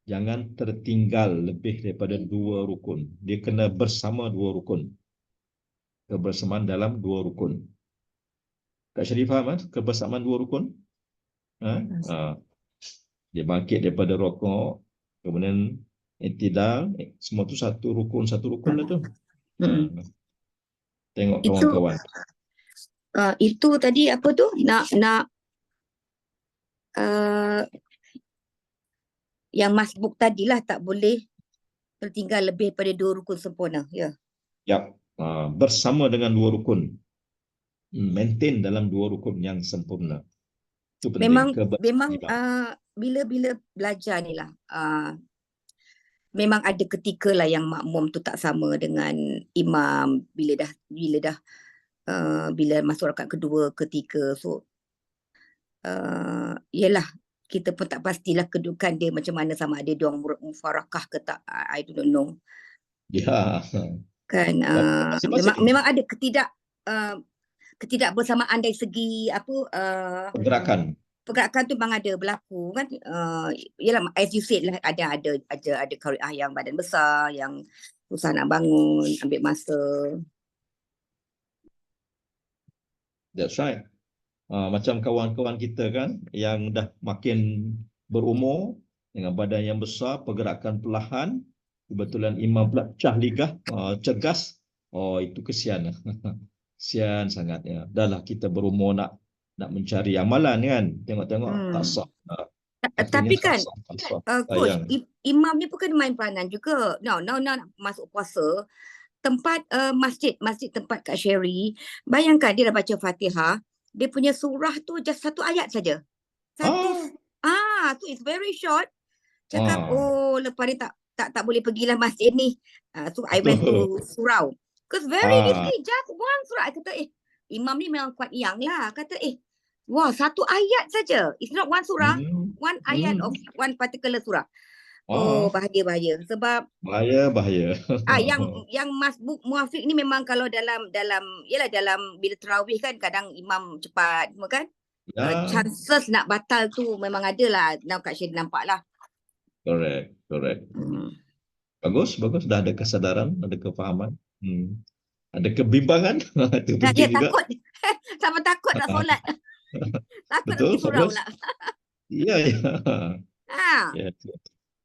jangan tertinggal lebih daripada dua rukun. Dia kena bersama dua rukun. Kebersamaan dalam dua rukun. Kak Sherry faham kebersamaan dua rukun? Dia bangkit daripada rokok, kemudian i'tidal, semua tu satu rukun lah tu. Tengok kawan-kawan. Itu tadi apa tu? Yang masbuk tadilah tak boleh tertinggal lebih daripada dua rukun sempurna. Ya. Yap. Bersama dengan dua rukun. Maintain dalam dua rukun yang sempurna. Itu penting. Memang bila belajar ni lah, memang ada ketika lah yang makmum tu tak sama dengan imam bila masuk rakaat kedua, ketiga. So yelah, kita pun tak pastilah kedudukan dia macam mana, sama ada dia orang mufarakah ke tak, I don't know. Ya. Kan memang ada ketidakbersamaan dari segi pergerakan tu memang ada berlaku kan. Yalah, as you said lah, ada qari'ah yang badan besar, yang susah nak bangun, ambil masa. That's right. Macam kawan-kawan kita kan yang dah makin berumur dengan badan yang besar, pergerakan perlahan, kebetulan imam pula pecah ligah, cergas. Oh, itu kesian. Kesian sangat ya. Dahlah kita berumur nak mencari amalan kan. Tengok-tengok tak sah. Tapi kan coach, imam ni bukan main peranan juga. Now masuk puasa, tempat masjid tempat Kak Sherry, bayangkan dia dah baca Fatihah, dia punya surah tu just satu ayat saja. So it's very short. Cakap lepas ni tak boleh pergilah masjid ni. So I went to surau. Because very easily, just one surah. I kata imam ni memang kuat yang lah. Kata wah, satu ayat saja. It's not one surah, one ayat of one particular surah. Oh, bahaya. Sebab bahaya. Yang masbuk muafiq ni memang kalau dalam bila tarawih kan kadang imam cepat semua kan. Chances nak batal tu memang ada lah. Now Kak Sherry nampak lah. Correct. Bagus. Dah ada kesadaran, ada kefahaman. Ada kebimbangan. Itu penting juga. Takut. Sama takut nak solat. Takut betul, nak surau pula. Ya.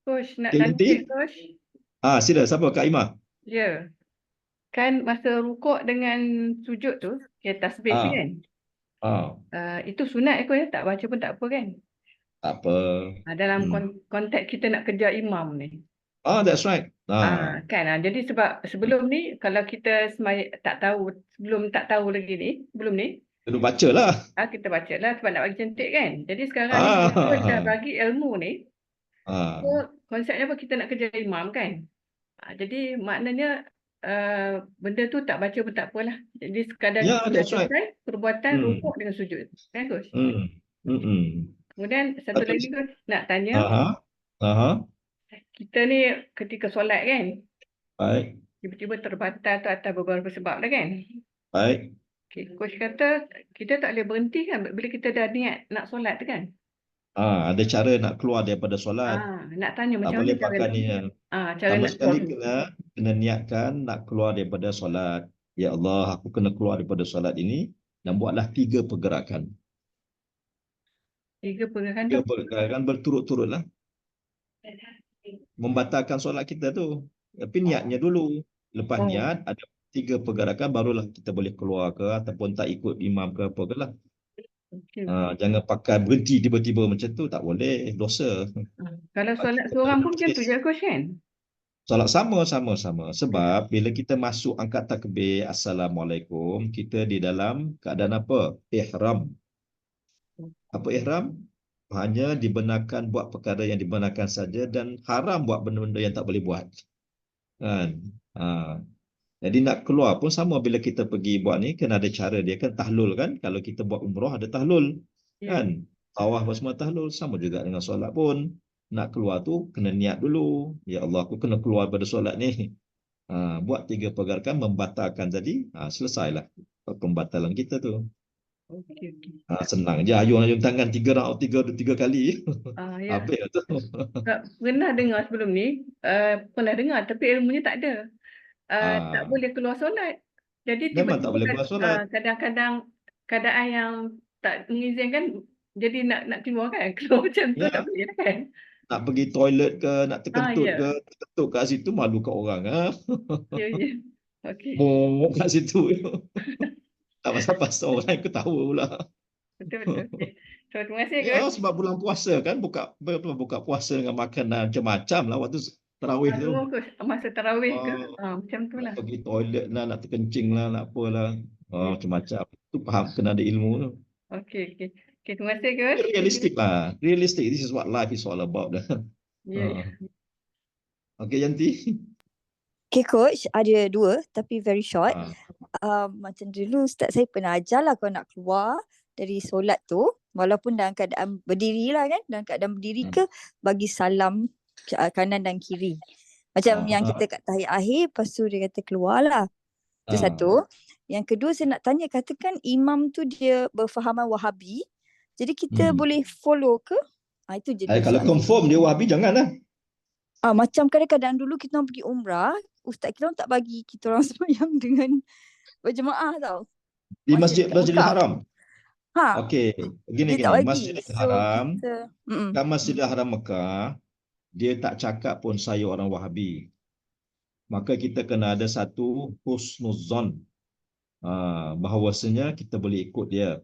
Coach, nak tanya Coach. Sila, siapa? Kak Imah? Ya. Kan masa rukuk dengan sujud tu, tasbih kan? Itu sunat kot ya, tak baca pun tak apa kan? Tak apa. Dalam konteks kita nak kejar imam ni. That's right. Kan, jadi sebab sebelum ni, kalau kita tak tahu lagi ni, sebelum ni, Kena baca lah. Kita baca lah sebab nak bagi cantik kan. Jadi sekarang ni kita dah bagi ilmu ni. So, konsepnya apa? Kita nak kerja imam kan. Jadi maknanya benda tu tak baca pun tak apalah. Jadi sekadar kita dah selesai perbuatan rukuk dengan sujud. Kan Coach? Kemudian satu lagi Coach nak tanya. Kita ni ketika solat kan. Baik. Tiba-tiba terbatal tu atas beberapa sebab lah kan. Baik. Okay. Coach kata kita tak boleh berhenti kan bila kita dah niat nak solat tu kan. Ada cara nak keluar daripada solat. Nak tanya macam mana cara niat. Cara Sama nak sekali keluar. kena niatkan nak keluar daripada solat. Ya Allah, aku kena keluar daripada solat ini dan buatlah 3 pergerakan. 3 pergerakan 3 pergerakan berturut-turutlah. Membatalkan solat kita tu. Tapi niatnya dulu. Lepas niat ada 3 pergerakan barulah kita boleh keluar ke ataupun tak ikut imam ke apa ke lah. Jangan pakai berhenti tiba-tiba macam tu, tak boleh, dosa. Kalau solat seorang pun macam tu je Coach kan? Solat sama. Sebab bila kita masuk angkat takbir Assalamualaikum, kita di dalam keadaan apa? Ihram. Apa ihram? Hanya dibenarkan buat perkara yang dibenarkan saja dan haram buat benda-benda yang tak boleh buat. Kan? Jadi nak keluar pun sama bila kita pergi buat ni, kena ada cara dia kan, tahlul kan. Kalau kita buat umrah ada tahlul. Kan? Tawaf semua tahlul. Sama juga dengan solat pun. Nak keluar tu kena niat dulu. Ya Allah, aku kena keluar pada solat ni. Buat 3 pergerakan membatalkan tadi. Selesailah pembatalan kita tu. Senang je. Ayun tangan 3 kali. Habis tu. Pernah dengar sebelum ni. Pernah dengar tapi ilmunya tak ada. Tak boleh keluar solat. Jadi memang tak boleh keluar solat. Kadang-kadang keadaan yang tak mengizinkan, jadi nak keluar kan. Keluar macam tu tak boleh kan. Nak pergi toilet ke, nak terkentut ke, terkentut kat situ malu kat orang. Ya. Okey. Mok kat situ. Tak pasal-pasal orang ketawa pula. Betul. Okay. So, terima kasih Ya, sebab bulan puasa kan, buka puasa dengan makanan macam-macam lah waktu tarawih tu. Masa tarawih ke? Macam tu lah. Nak pergi toilet lah, nak terkencing lah, nak apalah. Macam-macam. Tu faham, kena ada ilmu tu. Okey. Terima kasih Coach. Realistic lah. Realistic. This is what life is all about. Okey, Yanti. Okay Coach, ada 2 tapi very short. Macam dulu Ustaz saya pernah ajar lah kalau nak keluar dari solat tu, walaupun dalam keadaan berdiri lah kan, dalam keadaan berdiri ke, bagi salam kanan dan kiri. Macam yang kita kat tahiyat akhir, lepas tu dia kata keluar lah. Itu satu. Yang kedua saya nak tanya, katakan imam tu dia berfahaman Wahabi, jadi kita boleh follow ke? Itu je. Kalau confirm dia Wahabi, janganlah. Macam kadang-kadang dulu kita orang pergi umrah, ustaz kita orang tak bagi kita orang sembahyang dengan berjemaah tau. Di Masjidil Haram. Okey, gini. Masjidil Haram. Kan Masjidil Haram Mekah, dia tak cakap pun saya orang Wahabi. Maka kita kena ada satu husnuzon. Bahawasanya kita boleh ikut dia.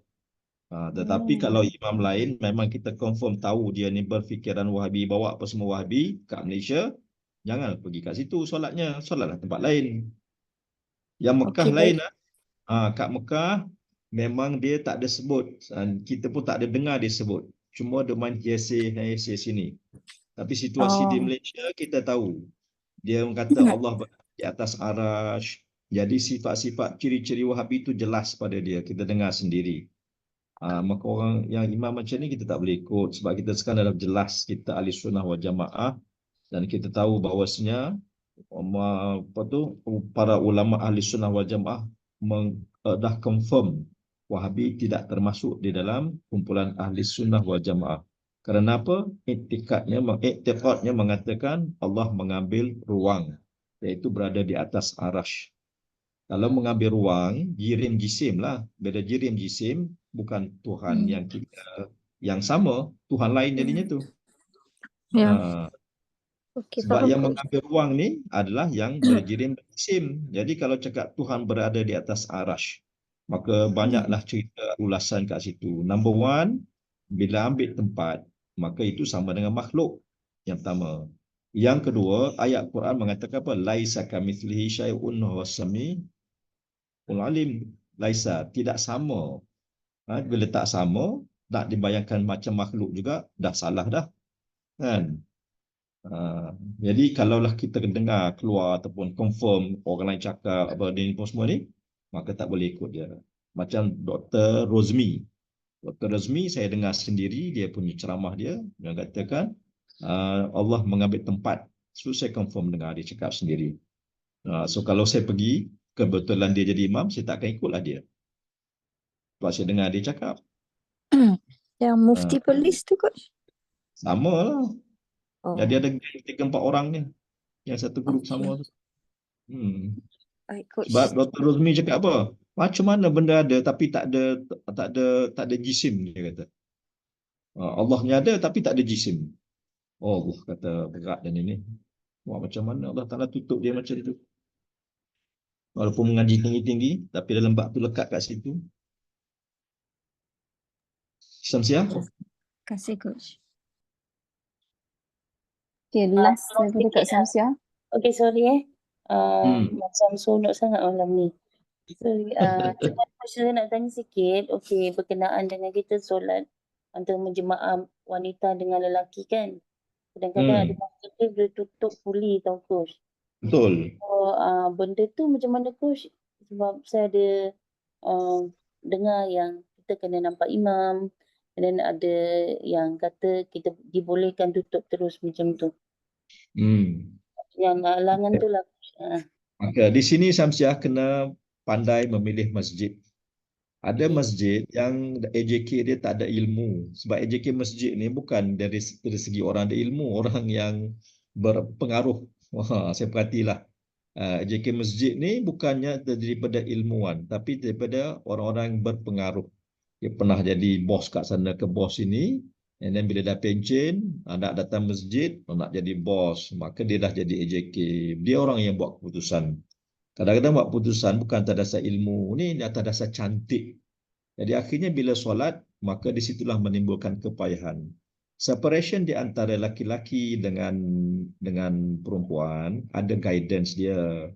Tetapi kalau imam lain memang kita confirm tahu dia ni berfikiran Wahabi, bawa apa semua Wahabi kat Malaysia, jangan pergi kat situ solatnya, solatlah tempat lain. Yang Mekah lain kat Mekah memang dia tak ada sebut, kita pun tak ada dengar dia sebut. Cuma dia main hiasi sini. Tapi situasi di Malaysia kita tahu. Dia kata Allah di atas arash. Jadi sifat-sifat ciri-ciri Wahabi itu jelas pada dia, kita dengar sendiri. Maka orang yang imam macam ni kita tak boleh ikut, sebab kita sekarang dah jelas kita ahli sunnah wal jamaah dan kita tahu bahawasanya para ulama ahli sunnah wal jamaah dah confirm Wahabi tidak termasuk di dalam kumpulan ahli sunnah wal jamaah. Kerana apa? Iktikadnya mengatakan Allah mengambil ruang, iaitu berada di atas arash. Kalau mengambil ruang, jirim jisim lah. Beda jirim jisim, bukan Tuhan yang kita, yang sama, Tuhan lain jadinya tu. Sebab yang mengambil ruang ni adalah yang berjirim jisim. Jadi kalau cakap Tuhan berada di atas arash, maka banyaklah cerita ulasan kat situ. Number 1, bila ambil tempat, maka itu sama dengan makhluk. Yang pertama. Yang kedua, ayat Quran mengatakan apa? Laisa kamitslihi syai'un wa huwas samiul alim. Laisa, tidak sama Bila tak sama, nak dibayangkan macam makhluk juga, dah salah dah. Kan? Jadi kalaulah kita dengar keluar ataupun confirm orang lain cakap apa ni pun semua ni, maka tak boleh ikut dia. Macam Dr. Rozmi. Dr. Rozmi saya dengar sendiri dia punya ceramah dia katakan Allah mengambil tempat. So saya confirm dengar dia cakap sendiri. So kalau saya pergi kebetulan dia jadi imam, saya tak akan ikutlah dia. Sebab saya dengar dia cakap. Yang mufti polis tu Coach? Sama lah. Oh. Jadi ada 3-4 orang ni. Yang satu grup Okay. sama tu. Baik, Coach. Sebab Dr. Rozmi cakap apa? Macam mana benda ada tapi tak ada jisim, dia kata. Allahnya ada tapi tak ada jisim. Oh, Allah kata berat dan ini. Wah, macam mana Allah Ta'ala tutup dia macam itu? Walaupun mengaji tinggi-tinggi, tapi dalam bab tu lekat kat situ. Syamsiah? Terima kasih, Coach. Okay, last daripada Kak Syamsiah. Okay, sorry macam sonok sangat malam ni. Sorry, saya nak tanya sikit, okay, berkenaan dengan kita solat antara jemaah wanita dengan lelaki kan. Kadang-kadang ada masa dia tutup fully tau Coach. Betul. So, benda tu macam mana Coach? Sebab saya ada dengar yang kita kena nampak imam, dan ada yang kata kita dibolehkan tutup terus macam tu. Yang halangan tu lah. Maka di sini Syamsiah kena pandai memilih masjid. Ada masjid yang AJK dia tak ada ilmu. Sebab AJK masjid ni bukan dari segi orang ada ilmu, orang yang berpengaruh. Saya perhatilah. AJK masjid ni bukannya daripada ilmuwan, tapi daripada orang-orang yang berpengaruh. Dia pernah jadi bos kat sana ke bos sini, and then bila dah pencen, nak datang masjid, nak jadi bos, maka dia dah jadi AJK. Dia orang yang buat keputusan. Kadang-kadang buat keputusan bukan atas dasar ilmu, ni atas dasar cantik. Jadi akhirnya bila solat, maka disitulah menimbulkan kepayahan. Separation di antara laki-laki dengan perempuan ada guidance dia.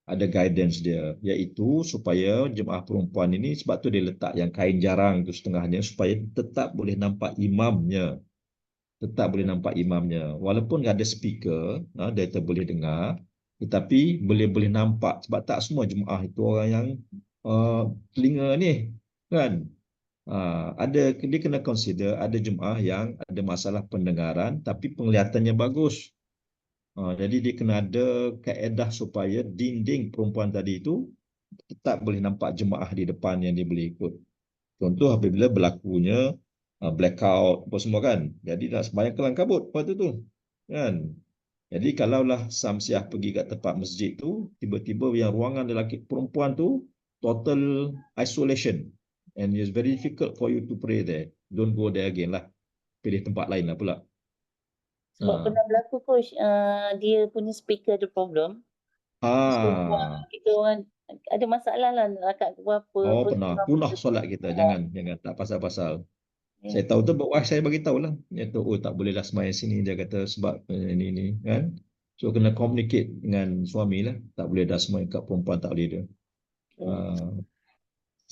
Ada guidance dia, iaitu supaya jemaah perempuan ini, sebab tu dia letak yang kain jarang tu setengahnya, supaya tetap boleh nampak imamnya. Tetap boleh nampak imamnya. Walaupun ada speaker, dia boleh dengar, tetapi boleh nampak. Sebab tak semua jemaah itu orang yang telinga ni. Kan? Dia kena consider ada jemaah yang ada masalah pendengaran, tapi penglihatannya bagus. Jadi dia kena ada kaedah supaya dinding perempuan tadi itu tetap boleh nampak jemaah di depan yang dia boleh ikut. Contoh apabila berlakunya blackout apa semua kan. Jadi dah sembahyang kelang kabut waktu tu. Kan? Jadi kalaulah Syamsiah pergi kat tempat masjid tu, tiba-tiba yang ruangan lelaki perempuan tu total isolation. And it's very difficult for you to pray there. Don't go there again lah. Pilih tempat lain lah pula. Sebab pernah berlaku Coach, dia punya speaker ada problem. So, kita orang ada masalah lah nak akak berapa. Pernah. Punah solat kita. Jangan. Tak pasal-pasal. Saya tahu tu, saya bagi tahu lah. Dia tu, tak bolehlah sembahyang sini. Dia kata sebab ini kan. So, kena communicate dengan suami lah. Tak boleh dah sembahyang kat perempuan, tak boleh dia.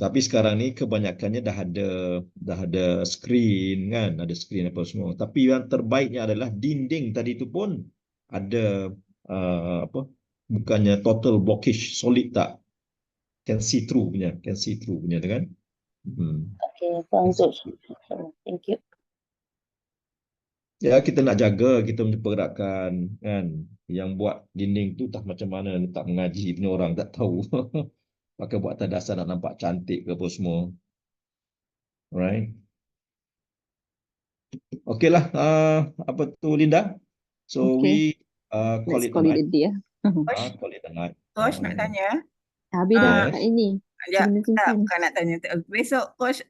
Tapi sekarang ni kebanyakannya dah ada skrin kan, ada skrin apa semua. Tapi yang terbaiknya adalah dinding tadi tu pun ada bukannya total blockage, solid tak. Can see through punya tu kan. Okay, faham Coach. Thank you. Ya, kita nak jaga kita punya pergerakan kan. Yang buat dinding tu tak macam mana, tak mengaji punya orang tak tahu. Pakai buat atas dasar nak nampak cantik ke apa semua. Alright. Okay lah. Apa tu Linda? So we call it a night. Call it a night. Coach nak tanya. Habis dah kat ini. Bukan nak tanya. Besok Coach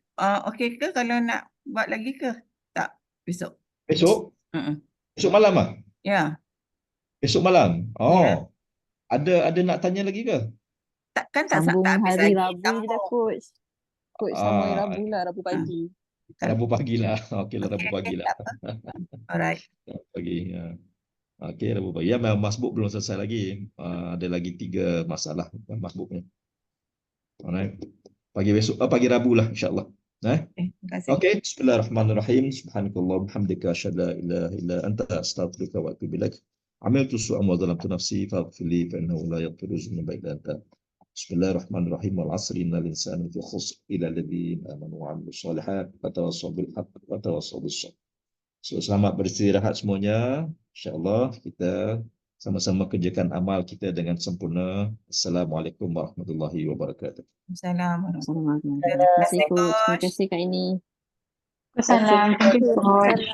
okey ke kalau nak buat lagi ke? Tak. Besok. Besok malam ah? Ya. Besok malam. Ada nak tanya lagi ke? Takkan sambung tak habis hari lagi. Rabu je dah Coach. Coach sambung hari Rabu lah, Rabu pagi. Rabu pagi lah. Okey lah, Rabu pagi lah. Alright. Pagi. Okey, Rabu pagi. Ya, masbuk belum selesai lagi. Ada lagi 3 masalah masbuknya. Alright. Pagi besok, pagi Rabu lah insya-Allah. Terima kasih. Okey, bismillahirrahmanirrahim. Subhanakallah bihamdika asyhadu an la ilaha illa anta astaghfiruka wa atubu ilaik. Amiltu su'an wa zalamtu nafsi faghfir li fa innahu la yaghfiru dzunuba illa anta. Bismillahirrahmanirrahim. Wal 'asri innal insana lafi khusr illa alladziina amanu wa 'amilus shalihat wa tawassaw bil haqqi wa tawassaw bis sabr. So, selamat beristirahat semuanya. InsyaAllah kita sama-sama kerjakan amal kita dengan sempurna. Assalamualaikum warahmatullahi wabarakatuh. Assalamualaikum. Terima kasih Coach. Terima kasih Kak Ini. Wassalam. Thank you, Coach.